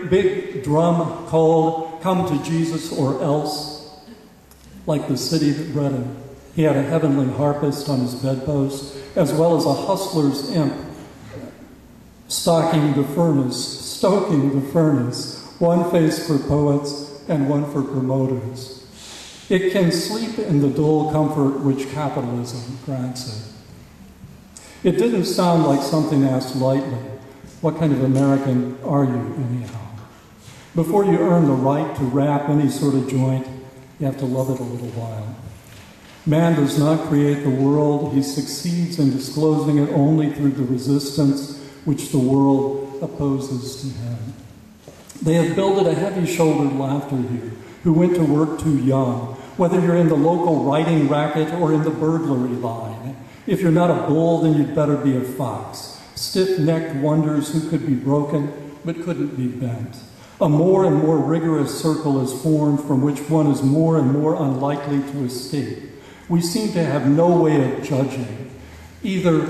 big drum called, "Come to Jesus or else," like the city that bred him. He had a heavenly harpist on his bedpost, as well as a hustler's imp stoking the furnace, one face for poets and one for promoters. It can sleep in the dull comfort which capitalism grants it. It didn't sound like something asked lightly. What kind of American are you, anyhow? Before you earn the right to wrap any sort of joint, you have to love it a little while. Man does not create the world. He succeeds in disclosing it only through the resistance which the world opposes to him. They have builded a heavy-shouldered laughter here, who went to work too young, whether you're in the local writing racket or in the burglary line. If you're not a bull, then you'd better be a fox. Stiff-necked wonders who could be broken but couldn't be bent. A more and more rigorous circle is formed from which one is more and more unlikely to escape. We seem to have no way of judging either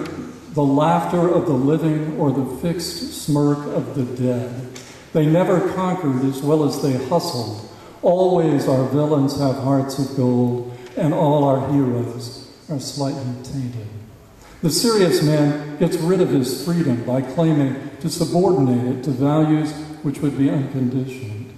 the laughter of the living or the fixed smirk of the dead. They never conquered as well as they hustled. Always our villains have hearts of gold, and all our heroes are slightly tainted. The serious man gets rid of his freedom by claiming to subordinate it to values which would be unconditioned.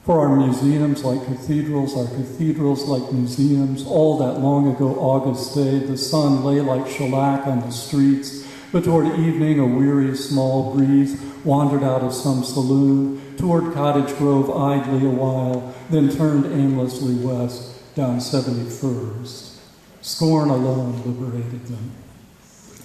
For our museums like cathedrals, our cathedrals like museums, all that long ago August day, the sun lay like shellac on the streets, but toward evening a weary small breeze wandered out of some saloon, toured Cottage Grove idly a while, then turned aimlessly west down 71st. Scorn alone liberated them.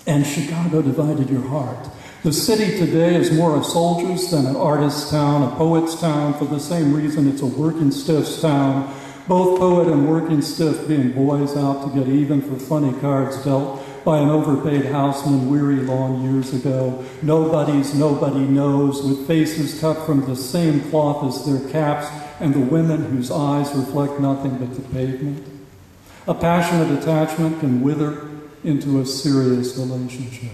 And Chicago divided your heart. The city today is more of soldiers than an artist's town, a poet's town, for the same reason it's a working stiff's town. Both poet and working stiff being boys out to get even for funny cards dealt by an overpaid houseman weary long years ago. Nobody knows, with faces cut from the same cloth as their caps, and the women whose eyes reflect nothing but the pavement. A passionate attachment can wither into a serious relationship.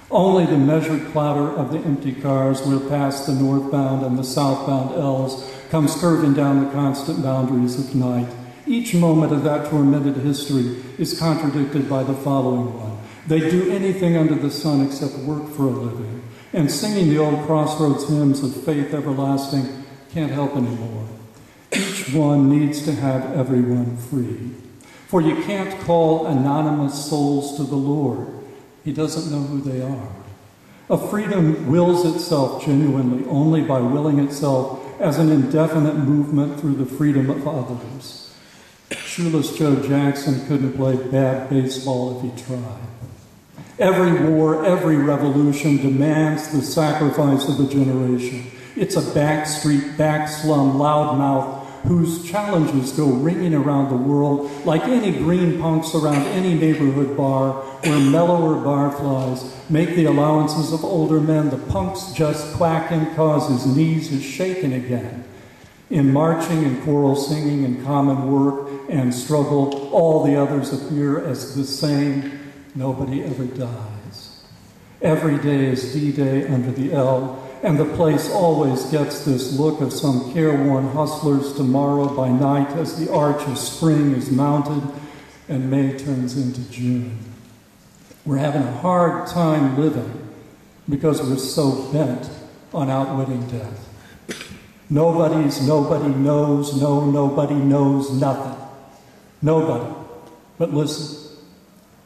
Only the measured clatter of the empty cars where past the northbound and the southbound L's comes curving down the constant boundaries of night. Each moment of that tormented history is contradicted by the following one. They do anything under the sun except work for a living. And singing the old crossroads hymns of faith everlasting can't help anymore. Each one needs to have everyone free. For you can't call anonymous souls to the Lord. He doesn't know who they are. A freedom wills itself genuinely only by willing itself as an indefinite movement through the freedom of others. Shoeless Joe Jackson couldn't play bad baseball if he tried. Every war, every revolution demands the sacrifice of a generation. It's a backstreet, backslum loudmouth whose challenges go ringing around the world like any green punks around any neighborhood bar where mellower barflies make the allowances of older men. The punk's just quacking cause his knees is shaking again. In marching and choral singing and common work and struggle, all the others appear as the same. Nobody ever dies. Every day is D-Day under the L, and the place always gets this look of some careworn hustler's tomorrow by night as the arch of spring is mounted and May turns into June. We're having a hard time living because we're so bent on outwitting death. Nobody knows nothing. Nobody. But listen,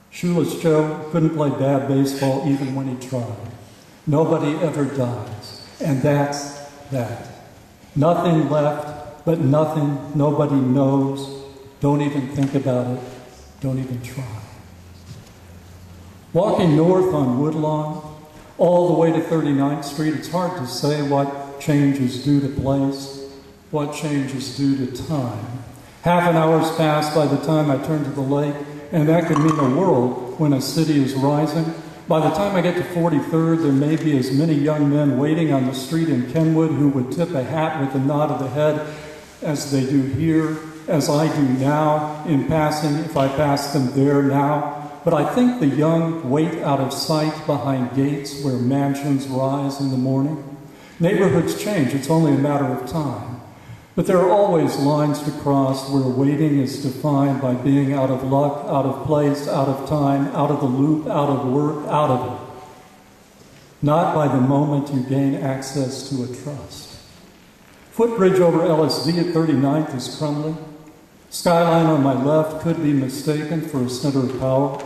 Shoeless Joe couldn't play bad baseball even when he tried. Nobody ever dies, and that's that. Nothing left, but nothing nobody knows. Don't even think about it. Don't even try. Walking north on Woodlawn, all the way to 39th Street, it's hard to say what change is due to place, what change is due to time. Half an hour's passed by the time I turn to the lake, and that could mean a world when a city is rising. By the time I get to 43rd, there may be as many young men waiting on the street in Kenwood who would tip a hat with a nod of the head as they do here, as I do now, in passing, if I pass them there now. But I think the young wait out of sight behind gates where mansions rise in the morning. Neighborhoods change, it's only a matter of time. But there are always lines to cross where waiting is defined by being out of luck, out of place, out of time, out of the loop, out of work, out of it. Not by the moment you gain access to a trust. Footbridge over LSD at 39th is crumbling. Skyline on my left could be mistaken for a center of power.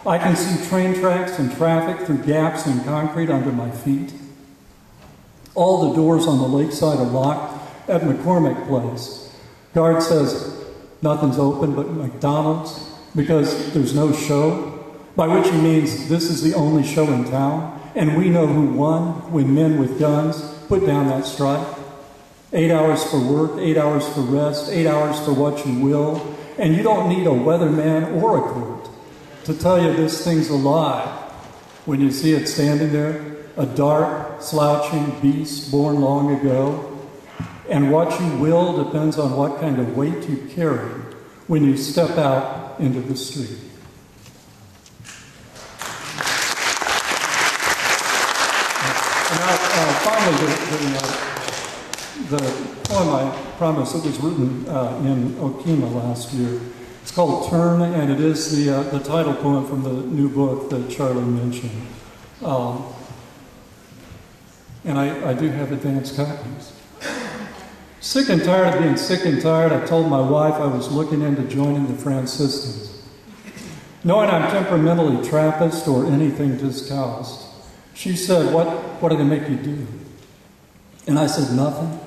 I can see train tracks and traffic through gaps in concrete under my feet. All the doors on the lakeside are locked at McCormick Place. Guard says nothing's open but McDonald's because there's no show, by which he means this is the only show in town, and we know who won when men with guns put down that strike. 8 hours for work, 8 hours for rest, 8 hours for what you will, and you don't need a weatherman or a court to tell you this thing's alive when you see it standing there, a dark, slouching beast born long ago. And what you will depends on what kind of weight you carry when you step out into the street. And now, finally, the poem I promised that was written in Okima last year. It's called Turn, and it is the title poem from the new book that Charlie mentioned. And I do have advanced copies. Sick and tired of being sick and tired, I told my wife I was looking into joining the Franciscans. Knowing I'm temperamentally Trappist or anything discalced, she said, what do they make you do? And I said, nothing.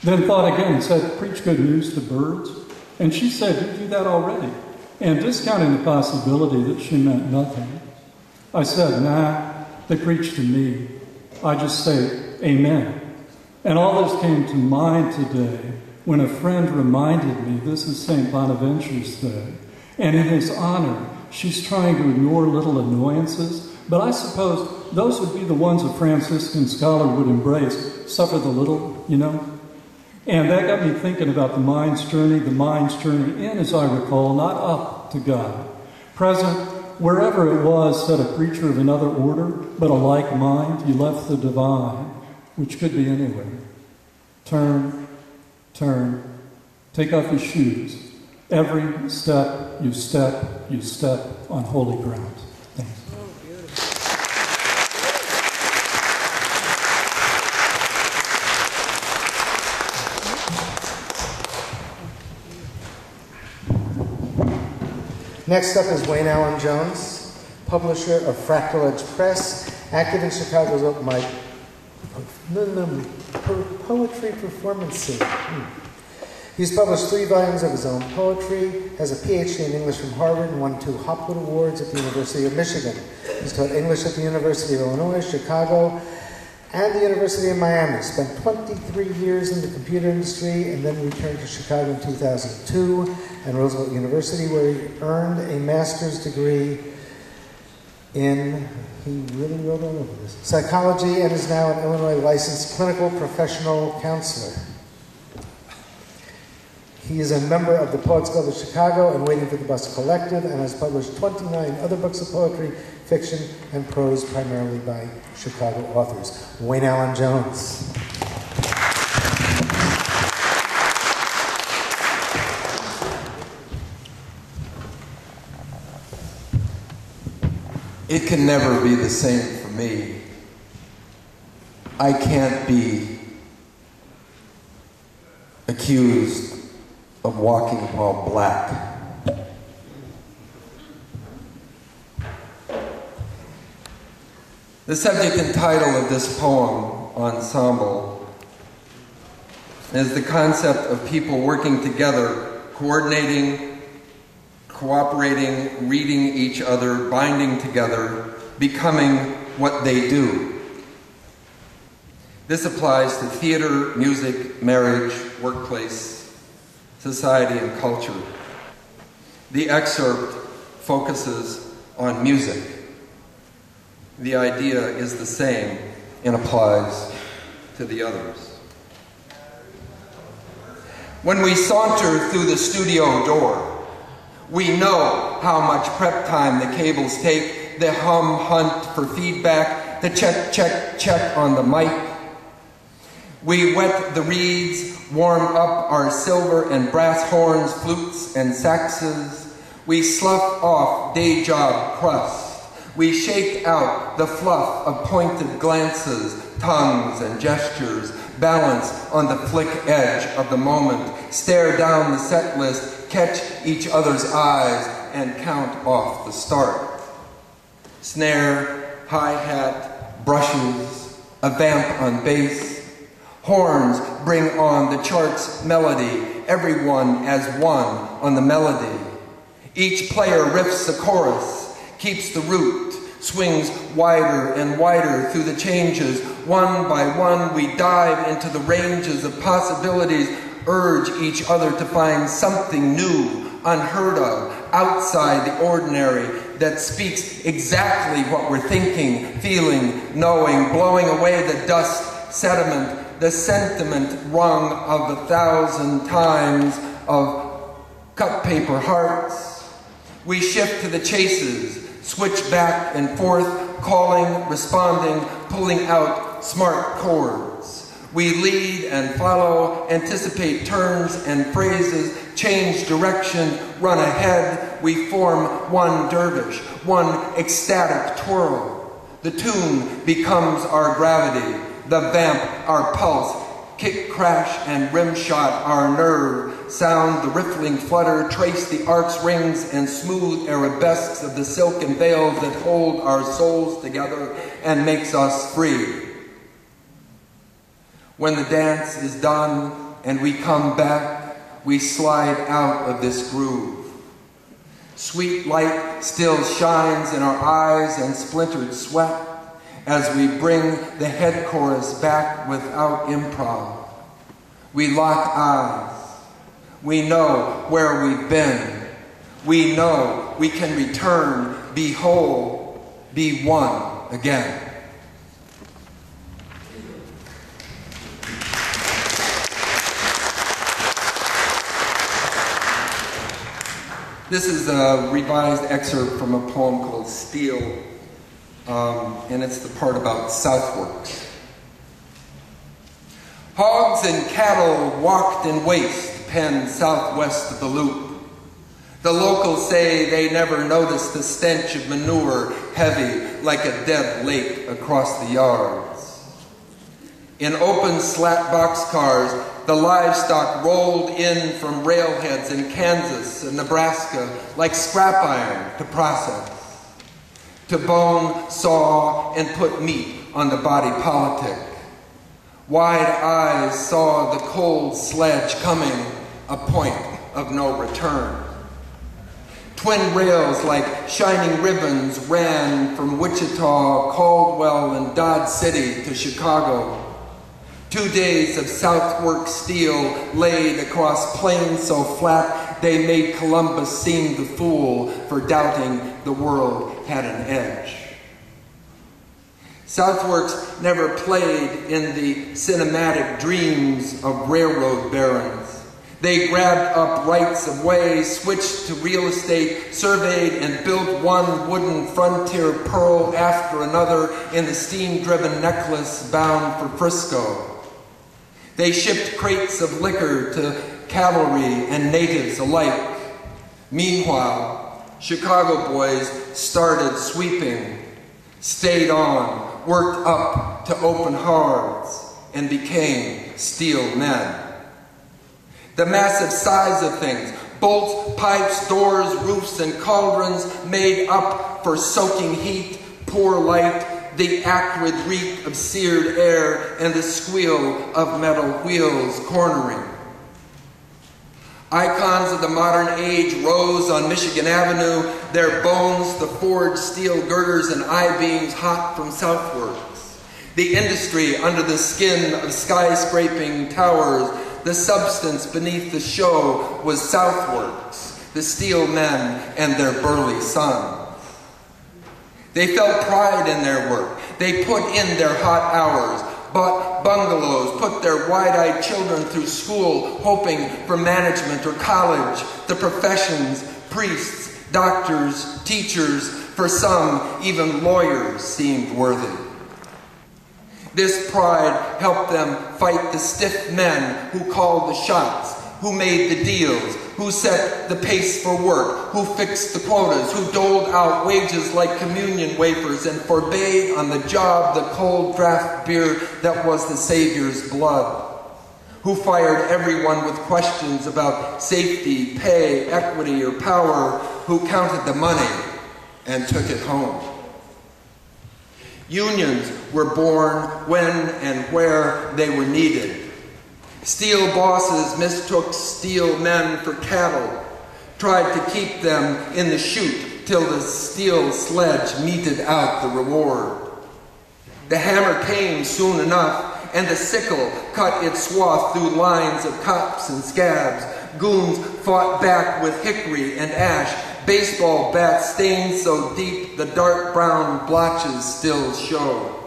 Then thought again and said, preach good news to birds. And she said, you do that already. And discounting the possibility that she meant nothing, I said, nah, they preach to me. I just say, amen. And all this came to mind today when a friend reminded me this is St. Bonaventure's Day. And in his honor, she's trying to ignore little annoyances, but I suppose those would be the ones a Franciscan scholar would embrace. Suffer the little, you know. And that got me thinking about the mind's journey in, as I recall, not up to God. Present, wherever it was, said a preacher of another order, but a like mind, you left the divine, which could be anywhere. Turn, turn, take off your shoes. Every step you step on holy ground. Thanks. Oh, beautiful. Next up is Wayne Allen Jones, publisher of Fractal Edge Press, active in Chicago's open mic poetry performance scene. He's published 3 volumes of his own poetry, has a PhD in English from Harvard, and won 2 Hopwood Awards at the University of Michigan. He's taught English at the University of Illinois, Chicago, and the University of Miami. Spent 23 years in the computer industry and then returned to Chicago in 2002 and Roosevelt University, where he earned a master's degree in, he really wrote all over this, psychology, and is now an Illinois licensed clinical professional counselor. He is a member of the Poets Club of Chicago and Waiting for the Bus Collective, and has published 29 other books of poetry, fiction, and prose, primarily by Chicago authors. Wayne Allen Jones. It can never be the same for me. I can't be accused of walking while black. The subject and title of this poem, Ensemble, is the concept of people working together, coordinating, cooperating, reading each other, binding together, becoming what they do. This applies to theater, music, marriage, workplace, society, and culture. The excerpt focuses on music. The idea is the same and applies to the others. When we saunter through the studio door, we know how much prep time the cables take, the hunt for feedback, the check on the mic. We wet the reeds, warm up our silver and brass horns, flutes and saxes. We slough off day job crust. We shake out the fluff of pointed glances, tongues and gestures, balance on the flick edge of the moment, stare down the set list, catch each other's eyes, and count off the start. Snare, hi-hat, brushes, a vamp on bass, horns bring on the chart's melody, everyone as one on the melody. Each player riffs a chorus, keeps the root, swings wider and wider through the changes. One by one, we dive into the ranges of possibilities, urge each other to find something new, unheard of, outside the ordinary, that speaks exactly what we're thinking, feeling, knowing, blowing away the dust, sediment, the sentiment wrung of 1,000 times of cut paper hearts. We shift to the chases, switch back and forth, calling, responding, pulling out smart chords. We lead and follow, anticipate turns and phrases, change direction, run ahead. We form one dervish, one ecstatic twirl. The tune becomes our gravity, the vamp our pulse, kick, crash, and rim shot our nerve. Sound the riffling flutter, trace the arc's rings and smooth arabesques of the silken veils that hold our souls together and makes us free. When the dance is done and we come back, we slide out of this groove. Sweet light still shines in our eyes and splintered sweat as we bring the head chorus back without improv. We lock eyes. We know where we've been. We know we can return, be whole, be one again. This is a revised excerpt from a poem called Steel, and it's the part about Southwark. Hogs and cattle walked in waste pen southwest of the loop. The locals say they never noticed the stench of manure heavy like a dead lake across the yards. In open slat boxcars, the livestock rolled in from railheads in Kansas and Nebraska like scrap iron to process, to bone, saw, and put meat on the body politic. Wide eyes saw the cold sledge coming, a point of no return. Twin rails like shining ribbons ran from Wichita, Caldwell, and Dodge City to Chicago. 2 days of Southwork steel laid across plains so flat they made Columbus seem the fool for doubting the world had an edge. Southworks never played in the cinematic dreams of railroad barons. They grabbed up rights of way, switched to real estate, surveyed and built one wooden frontier pearl after another in the steam-driven necklace bound for Frisco. They shipped crates of liquor to cavalry and natives alike. Meanwhile, Chicago boys started sweeping, stayed on, worked up to open hearths, and became steel men. The massive size of things, bolts, pipes, doors, roofs, and cauldrons made up for soaking heat, poor light, the acrid reek of seared air, and the squeal of metal wheels cornering. Icons of the modern age rose on Michigan Avenue, their bones the forged steel girders and I-beams hot from Southworks. The industry under the skin of skyscraping towers, the substance beneath the show was Southworks, the steel men and their burly sons. They felt pride in their work. They put in their hot hours, bought bungalows, put their wide-eyed children through school, hoping for management or college, the professions, priests, doctors, teachers, for some, even lawyers seemed worthy. This pride helped them fight the stiff men who called the shots, who made the deals, who set the pace for work, who fixed the quotas, who doled out wages like communion wafers and forbade on the job the cold draft beer that was the Savior's blood, who fired everyone with questions about safety, pay, equity, or power, who counted the money and took it home. Unions were born when and where they were needed. Steel bosses mistook steel men for cattle, tried to keep them in the chute till the steel sledge meted out the reward. The hammer came soon enough, and the sickle cut its swath through lines of cops and scabs. Goons fought back with hickory and ash, baseball bats stained so deep the dark brown blotches still show.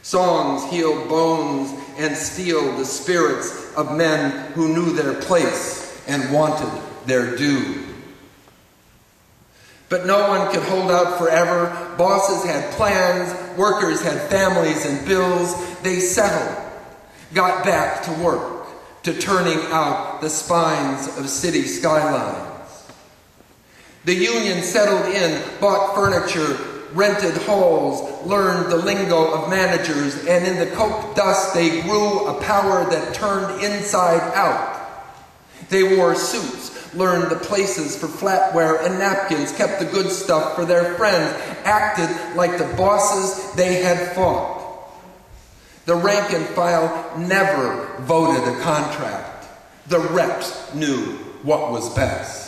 Songs healed bones and steeled the spirits of men who knew their place and wanted their due. But no one could hold out forever. Bosses had plans, workers had families and bills. They settled, got back to work, to turning out the spines of city skylines. The union settled in, bought furniture, rented halls, learned the lingo of managers, and in the coke dust they grew a power that turned inside out. They wore suits, learned the places for flatware and napkins, kept the good stuff for their friends, acted like the bosses they had fought. The rank and file never voted a contract. The reps knew what was best.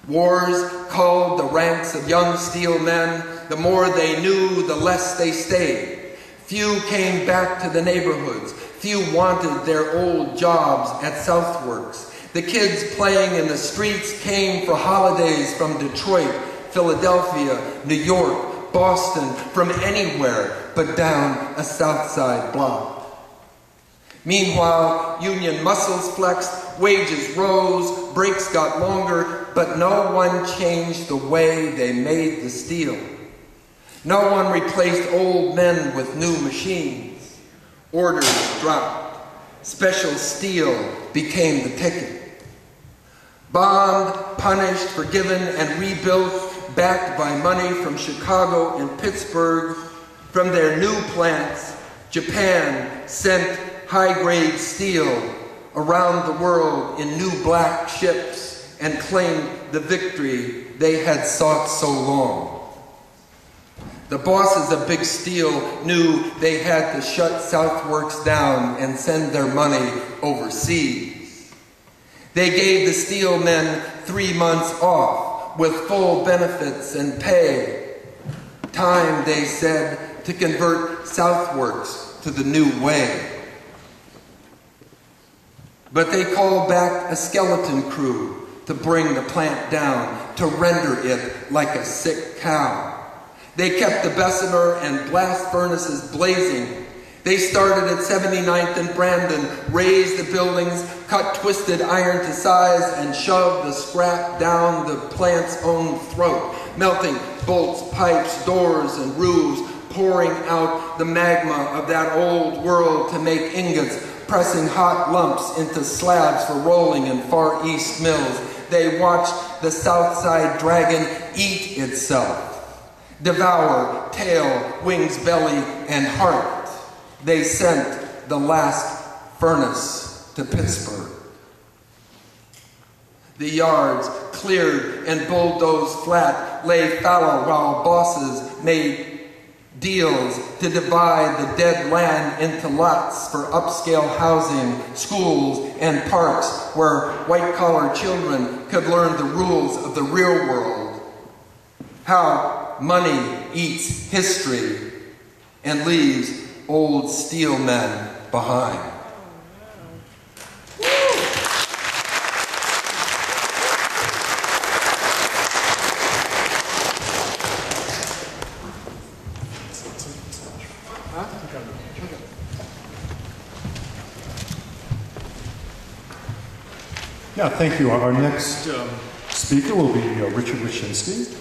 Wars culled the ranks of young steel men. The more they knew, the less they stayed. Few came back to the neighborhoods. Few wanted their old jobs at Southworks. The kids playing in the streets came for holidays from Detroit, Philadelphia, New York, Boston, from anywhere but down a South Side block. Meanwhile, union muscles flexed, wages rose, breaks got longer, but no one changed the way they made the steel. No one replaced old men with new machines. Orders dropped. Special steel became the ticket. Bombed, punished, forgiven, and rebuilt, backed by money from Chicago and Pittsburgh. From their new plants, Japan sent high-grade steel around the world in new black ships and claimed the victory they had sought so long. The bosses of Big Steel knew they had to shut Southworks down and send their money overseas. They gave the steel men 3 months off with full benefits and pay. Time, they said, to convert Southworks to the new way. But they called back a skeleton crew to bring the plant down, to render it like a sick cow. They kept the Bessemer and blast furnaces blazing. They started at 79th and Brandon, raised the buildings, cut twisted iron to size, and shoved the scrap down the plant's own throat, melting bolts, pipes, doors, and roofs, pouring out the magma of that old world to make ingots, pressing hot lumps into slabs for rolling in Far East mills. They watched the Southside dragon eat itself, devour tail, wings, belly, and heart. They sent the last furnace to Pittsburgh. The yards, cleared and bulldozed flat, lay fallow while bosses made deals to divide the dead land into lots for upscale housing, schools, and parks where white-collar children could learn the rules of the real world. How money eats history and leaves old steel men behind. Yeah, thank you. Our next speaker will be Richard Wyszynski.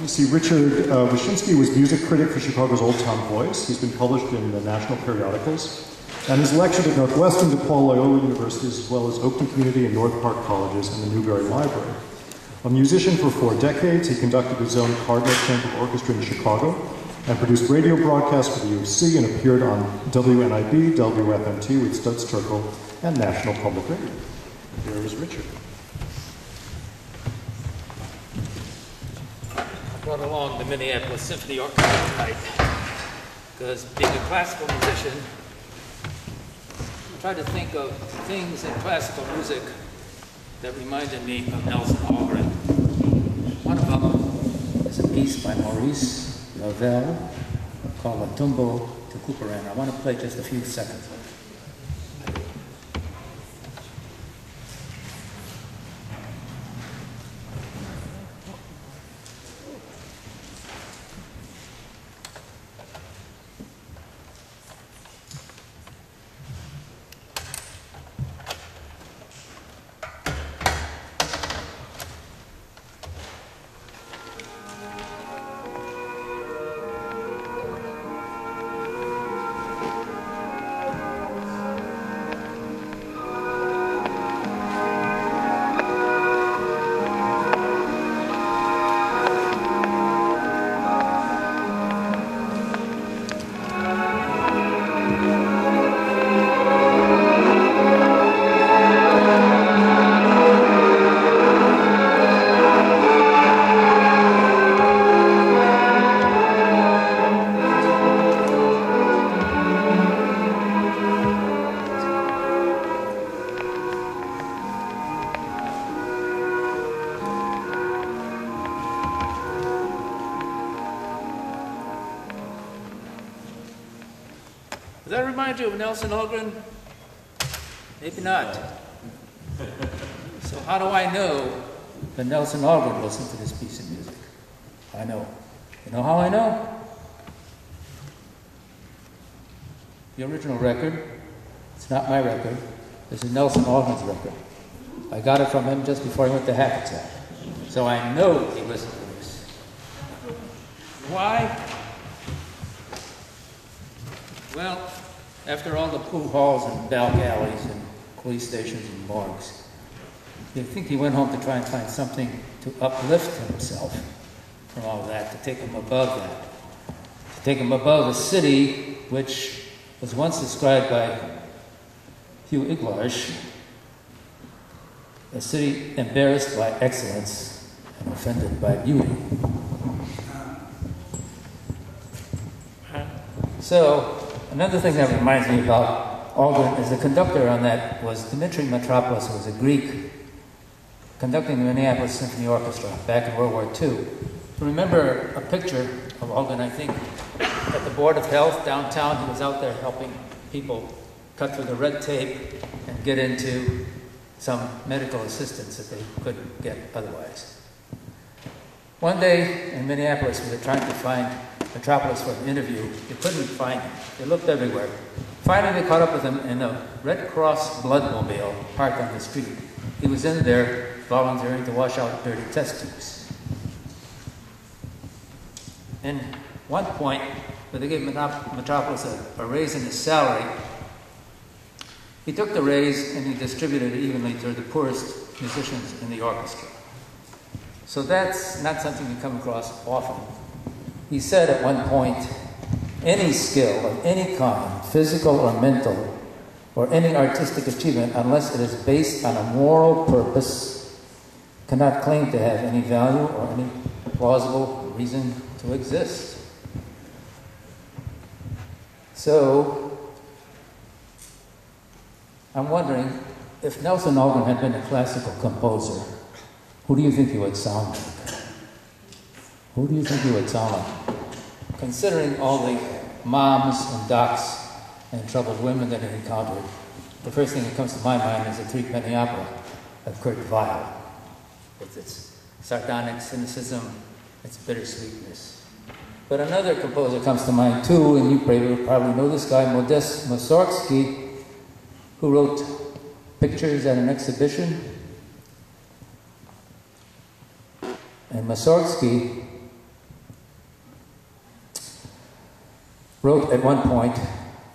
You see, Richard Wyszynski was music critic for Chicago's Old Town Voice. He's been published in the national periodicals and has lectured at Northwestern, DePaul, Loyola Universities, as well as Oakland Community and North Park Colleges and the Newberry Library. A musician for 4 decades, he conducted his own Cardinal Chamber Orchestra in Chicago and produced radio broadcasts for the UFC and appeared on WNIB, WFMT with Studs Terkel, and National Public Radio. Here is Richard. I brought along the Minneapolis Symphony Orchestra tonight because, being a classical musician, I tried to think of things in classical music that reminded me of Nelson Algren. One of them is a piece by Maurice Ravel called La Tumbo de Couperin. I want to play just a few seconds of it. Does that remind you of Nelson Algren? Maybe not. So how do I know that Nelson Algren listened to this piece of music? I know. You know how I know? The original record, it's not my record. This is Nelson Algren's record. I got it from him just before he went to Hackensack. So I know he listened to this. Why? Well, after all the pool halls and back alleys and police stations and morgues, you'd think he went home to try and find something to uplift himself from all that, to take him above that. To take him above a city which was once described by Hugh Iglarsh, a city embarrassed by excellence and offended by beauty. So, another thing that reminds me about Algren is the conductor on that was Dimitri Mitropoulos, who was a Greek, conducting the Minneapolis Symphony Orchestra back in World War II. Remember a picture of Algren, I think, at the Board of Health downtown. He was out there helping people cut through the red tape and get into some medical assistance that they couldn't get otherwise. One day in Minneapolis, we were trying to find Mitropoulos for an interview. They couldn't find him. They looked everywhere. Finally, they caught up with him in a Red Cross bloodmobile parked on the street. He was in there volunteering to wash out dirty test tubes. And one point, where they gave Mitropoulos a raise in his salary, he took the raise and he distributed it evenly to the poorest musicians in the orchestra. So that's not something you come across often. He said at one point, any skill of any kind, physical or mental, or any artistic achievement, unless it is based on a moral purpose, cannot claim to have any value or any plausible reason to exist. So, I'm wondering, if Nelson Algren had been a classical composer, who do you think he would sound like? Who do you think he would sound like? Considering all the moms and docs and troubled women that he encountered, the first thing that comes to my mind is the Three-Penny Opera of Kurt Weill, with its sardonic cynicism, its bittersweetness. But another composer comes to mind too, and you probably know this guy, Modest Mussorgsky, who wrote Pictures at an Exhibition. And Mussorgsky wrote at one point,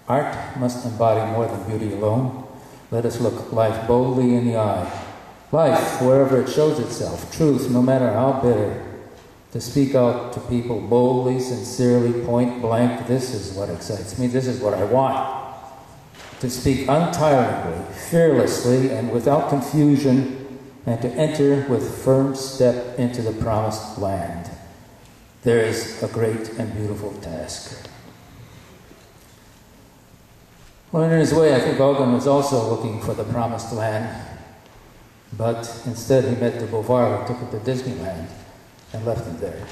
art must embody more than beauty alone. Let us look life boldly in the eye. Life, wherever it shows itself, truth, no matter how bitter, to speak out to people boldly, sincerely, point blank, this is what excites me, this is what I want. To speak untiringly, fearlessly, and without confusion, and to enter with firm step into the promised land. There is a great and beautiful task. Well, in his way, I think Algren was also looking for the promised land, but instead he met de Beauvoir, who took him to Disneyland and left him there.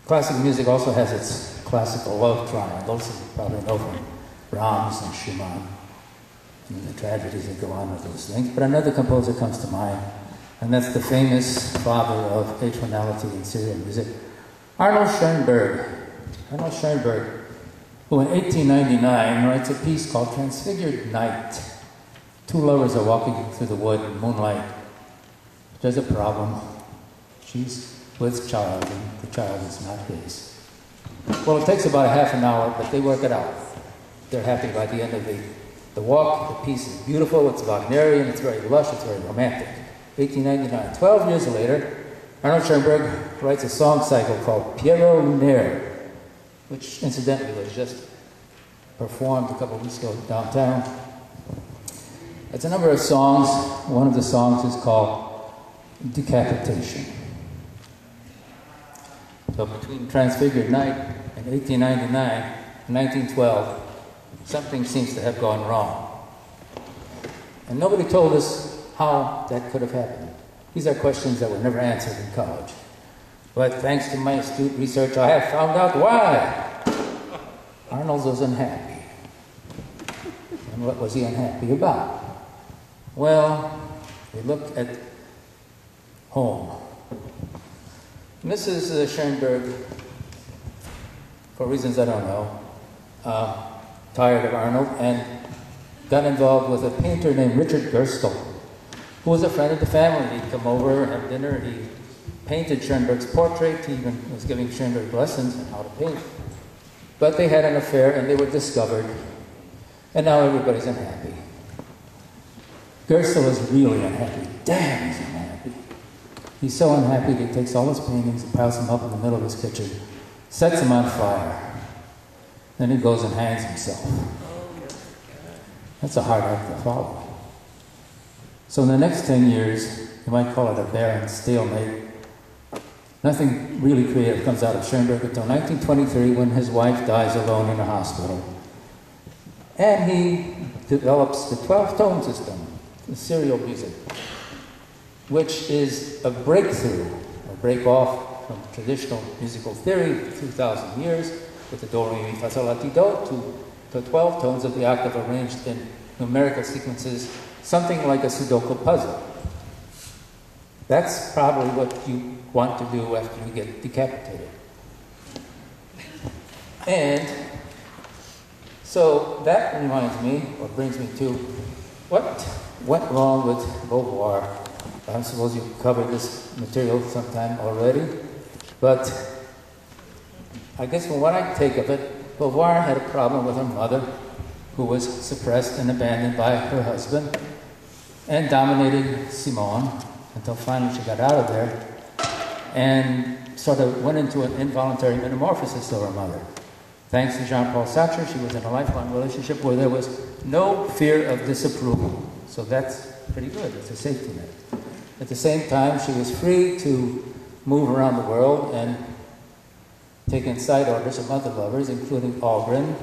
Classical music also has its classical love triangles, you probably know from Brahms and Schumann, and the tragedies that go on with those things. But another composer comes to mind, and that's the famous father of atonality in serial music, Arnold Schoenberg. Arnold Schoenberg, who in 1899 writes a piece called Transfigured Night. Two lovers are walking through the wood in moonlight. There's a problem. She's with child, and the child is not his. Well, it takes about a half an hour, but they work it out. They're happy by the end of the walk. The piece is beautiful, it's Wagnerian, it's very lush, it's very romantic. 1899. 12 years later, Arnold Schoenberg writes a song cycle called Pierrot Lunaire, which incidentally was just performed a couple of weeks ago downtown. It's a number of songs. One of the songs is called Decapitation. So between Transfigured Night and 1899 and 1912, something seems to have gone wrong. And nobody told us how that could have happened. These are questions that were never answered in college. But thanks to my astute research, I have found out why. Arnold was unhappy. And what was he unhappy about? Well, we look at home. Mrs. Schoenberg, for reasons I don't know, tired of Arnold and got involved with a painter named Richard Gerstle, who was a friend of the family. He'd come over and have dinner. He painted Schoenberg's portrait. He even was giving Schoenberg lessons on how to paint. But they had an affair and they were discovered. And now everybody's unhappy. Gerstle is really unhappy. Damn, he's unhappy. He's so unhappy that he takes all his paintings and piles them up in the middle of his kitchen, sets them on fire. Then he goes and hangs himself. That's a hard act to follow. So in the next 10 years, you might call it a barren stalemate. Nothing really creative comes out of Schoenberg until 1923 when his wife dies alone in a hospital. And he develops the 12-tone system, the serial music, which is a breakthrough, a break-off from traditional musical theory for 2,000 years, with the do, re, mi, fa, sol, la, ti, do, to 12 tones of the octave arranged in numerical sequences, something like a Sudoku puzzle. That's probably what you want to do after you get decapitated. And so that reminds me, or brings me to, what went wrong with Beauvoir? I suppose you covered this material sometime already, but I guess from what I take of it, Beauvoir had a problem with her mother, who was suppressed and abandoned by her husband, and dominated Simone, until finally she got out of there, and sort of went into an involuntary metamorphosis of her mother. Thanks to Jean-Paul Sartre, she was in a lifelong relationship where there was no fear of disapproval. So that's pretty good, it's a safety net. At the same time, she was free to move around the world and take in side orders of other lovers, including Algren,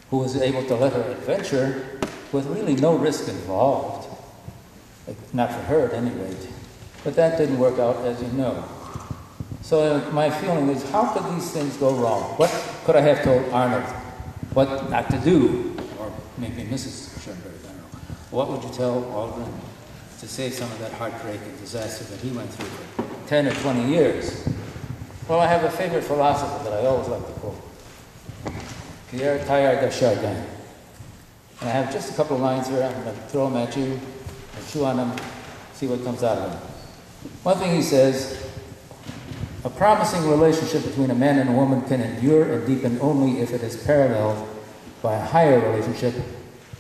who was able to let her adventure with really no risk involved. Not for her at any rate. But that didn't work out, as you know. So my feeling is, how could these things go wrong? What could I have told Arnold? What not to do? Or maybe Mrs. Schoenberg, I don't know. What would you tell Algren to save some of that heartbreak and disaster that he went through for 10 or 20 years? Well, I have a favorite philosopher that I always like to quote. Pierre Teilhard de Chardin. And I have just a couple of lines here. I'm going to throw them at you, and chew on them, see what comes out of them. One thing he says, a promising relationship between a man and a woman can endure and deepen only if it is paralleled by a higher relationship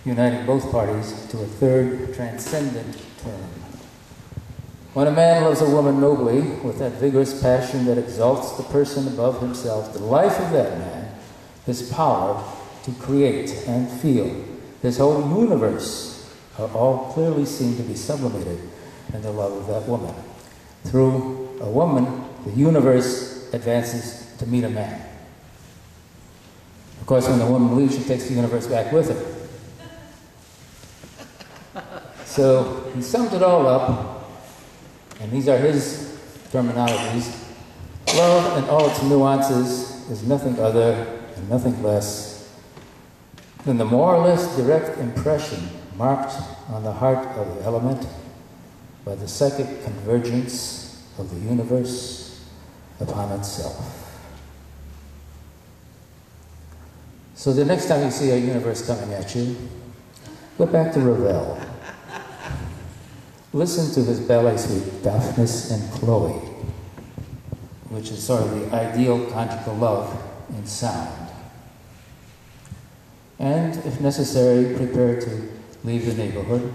uniting both parties to a third transcendent term. When a man loves a woman nobly, with that vigorous passion that exalts the person above himself, the life of that man, his power to create and feel, his whole universe, are all clearly seen to be sublimated in the love of that woman. Through a woman, the universe advances to meet a man. Of course, when the woman leaves, she takes the universe back with her. So he summed it all up, and these are his terminologies. Love in all its nuances is nothing other and nothing less than the more or less direct impression marked on the heart of the element by the psychic convergence of the universe upon itself. So the next time you see a universe coming at you, go back to Ravel. Listen to his ballet suite, Daphnis and Chloe, which is sort of the ideal conjugal love in sound. And, if necessary, prepare to leave the neighborhood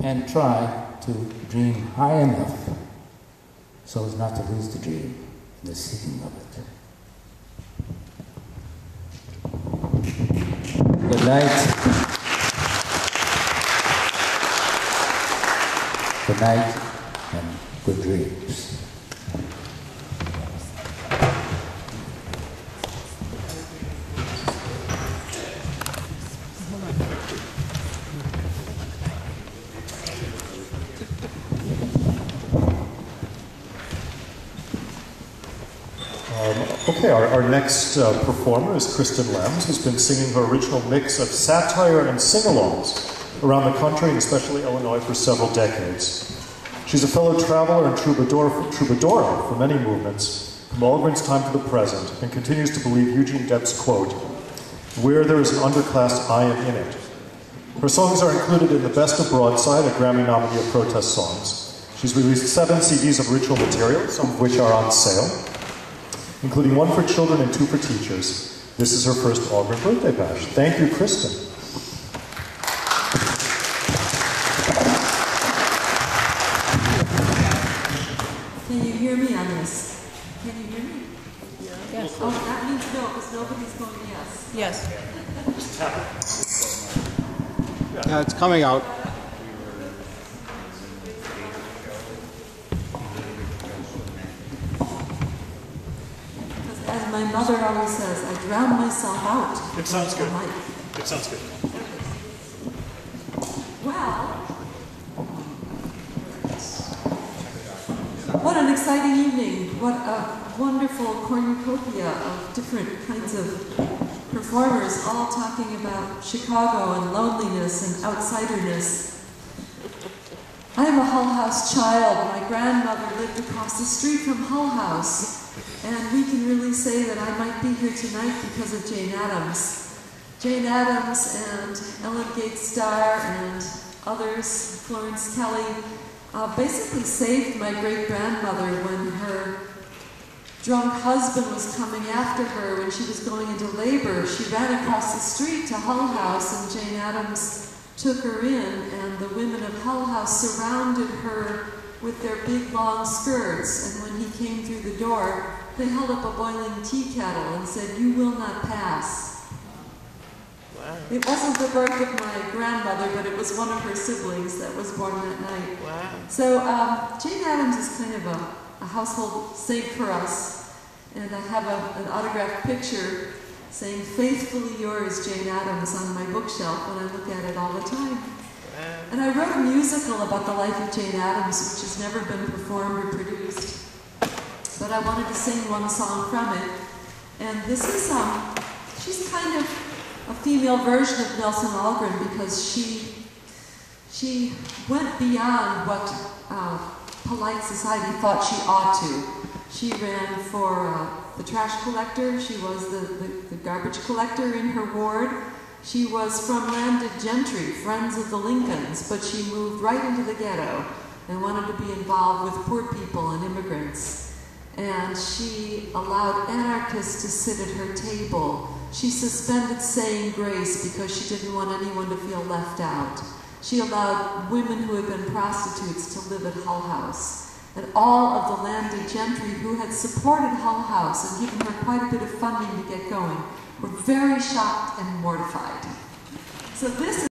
and try to dream high enough so as not to lose the dream in the seeking of it. Good night. Good night and good dreams. Okay, our next performer is Kristen Lems, who's been singing her original mix of satire and sing-alongs around the country, and especially Illinois, for several decades. She's a fellow traveler and troubadour for many movements, from Algren's time to the present, and continues to believe Eugene Debs' quote, "Where there is an underclass, I am in it." Her songs are included in the Best of Broadside, a Grammy nominee of protest songs. She's released 7 CDs of ritual material, some of which are on sale, including 1 for children and 2 for teachers. This is her first Algren birthday bash. Thank you, Kristen. Can you hear me on this? Can you hear me? Yes. Oh, that means no, because nobody's going yes. Yes. It's coming out. my mother always says, I drown myself out. It sounds good. It sounds good. Well, what an exciting evening. What a wonderful cornucopia of different kinds of performers, all talking about Chicago and loneliness and outsiderness. I am a Hull House child. My grandmother lived across the street from Hull House, and we can really say that I might be here tonight because of Jane Addams. Jane Addams and Ellen Gates Starr and others, Florence Kelly, basically saved my great-grandmother when her drunk husband was coming after her when she was going into labor. She ran across the street to Hull House, and Jane Addams took her in, and the women of Hull House surrounded her with their big long skirts, and when he came through the door, they held up a boiling tea kettle and said, "You will not pass." Wow. It wasn't the birth of my grandmother, but it was one of her siblings that was born that night. Wow. So Jane Addams is kind of a household saint for us, and I have an autographed picture saying, "Faithfully yours, Jane Addams," on my bookshelf, and I look at it all the time. And I wrote a musical about the life of Jane Addams, which has never been performed or produced. But I wanted to sing one song from it. And this is, she's kind of a female version of Nelson Algren, because she went beyond what polite society thought she ought to. She ran for the trash collector. She was the garbage collector in her ward. She was from landed gentry, friends of the Lincolns, but she moved right into the ghetto and wanted to be involved with poor people and immigrants. And she allowed anarchists to sit at her table. She suspended saying grace because she didn't want anyone to feel left out. She allowed women who had been prostitutes to live at Hull House. And all of the landed gentry who had supported Hull House and given her quite a bit of funding to get going were very shocked and mortified. So this is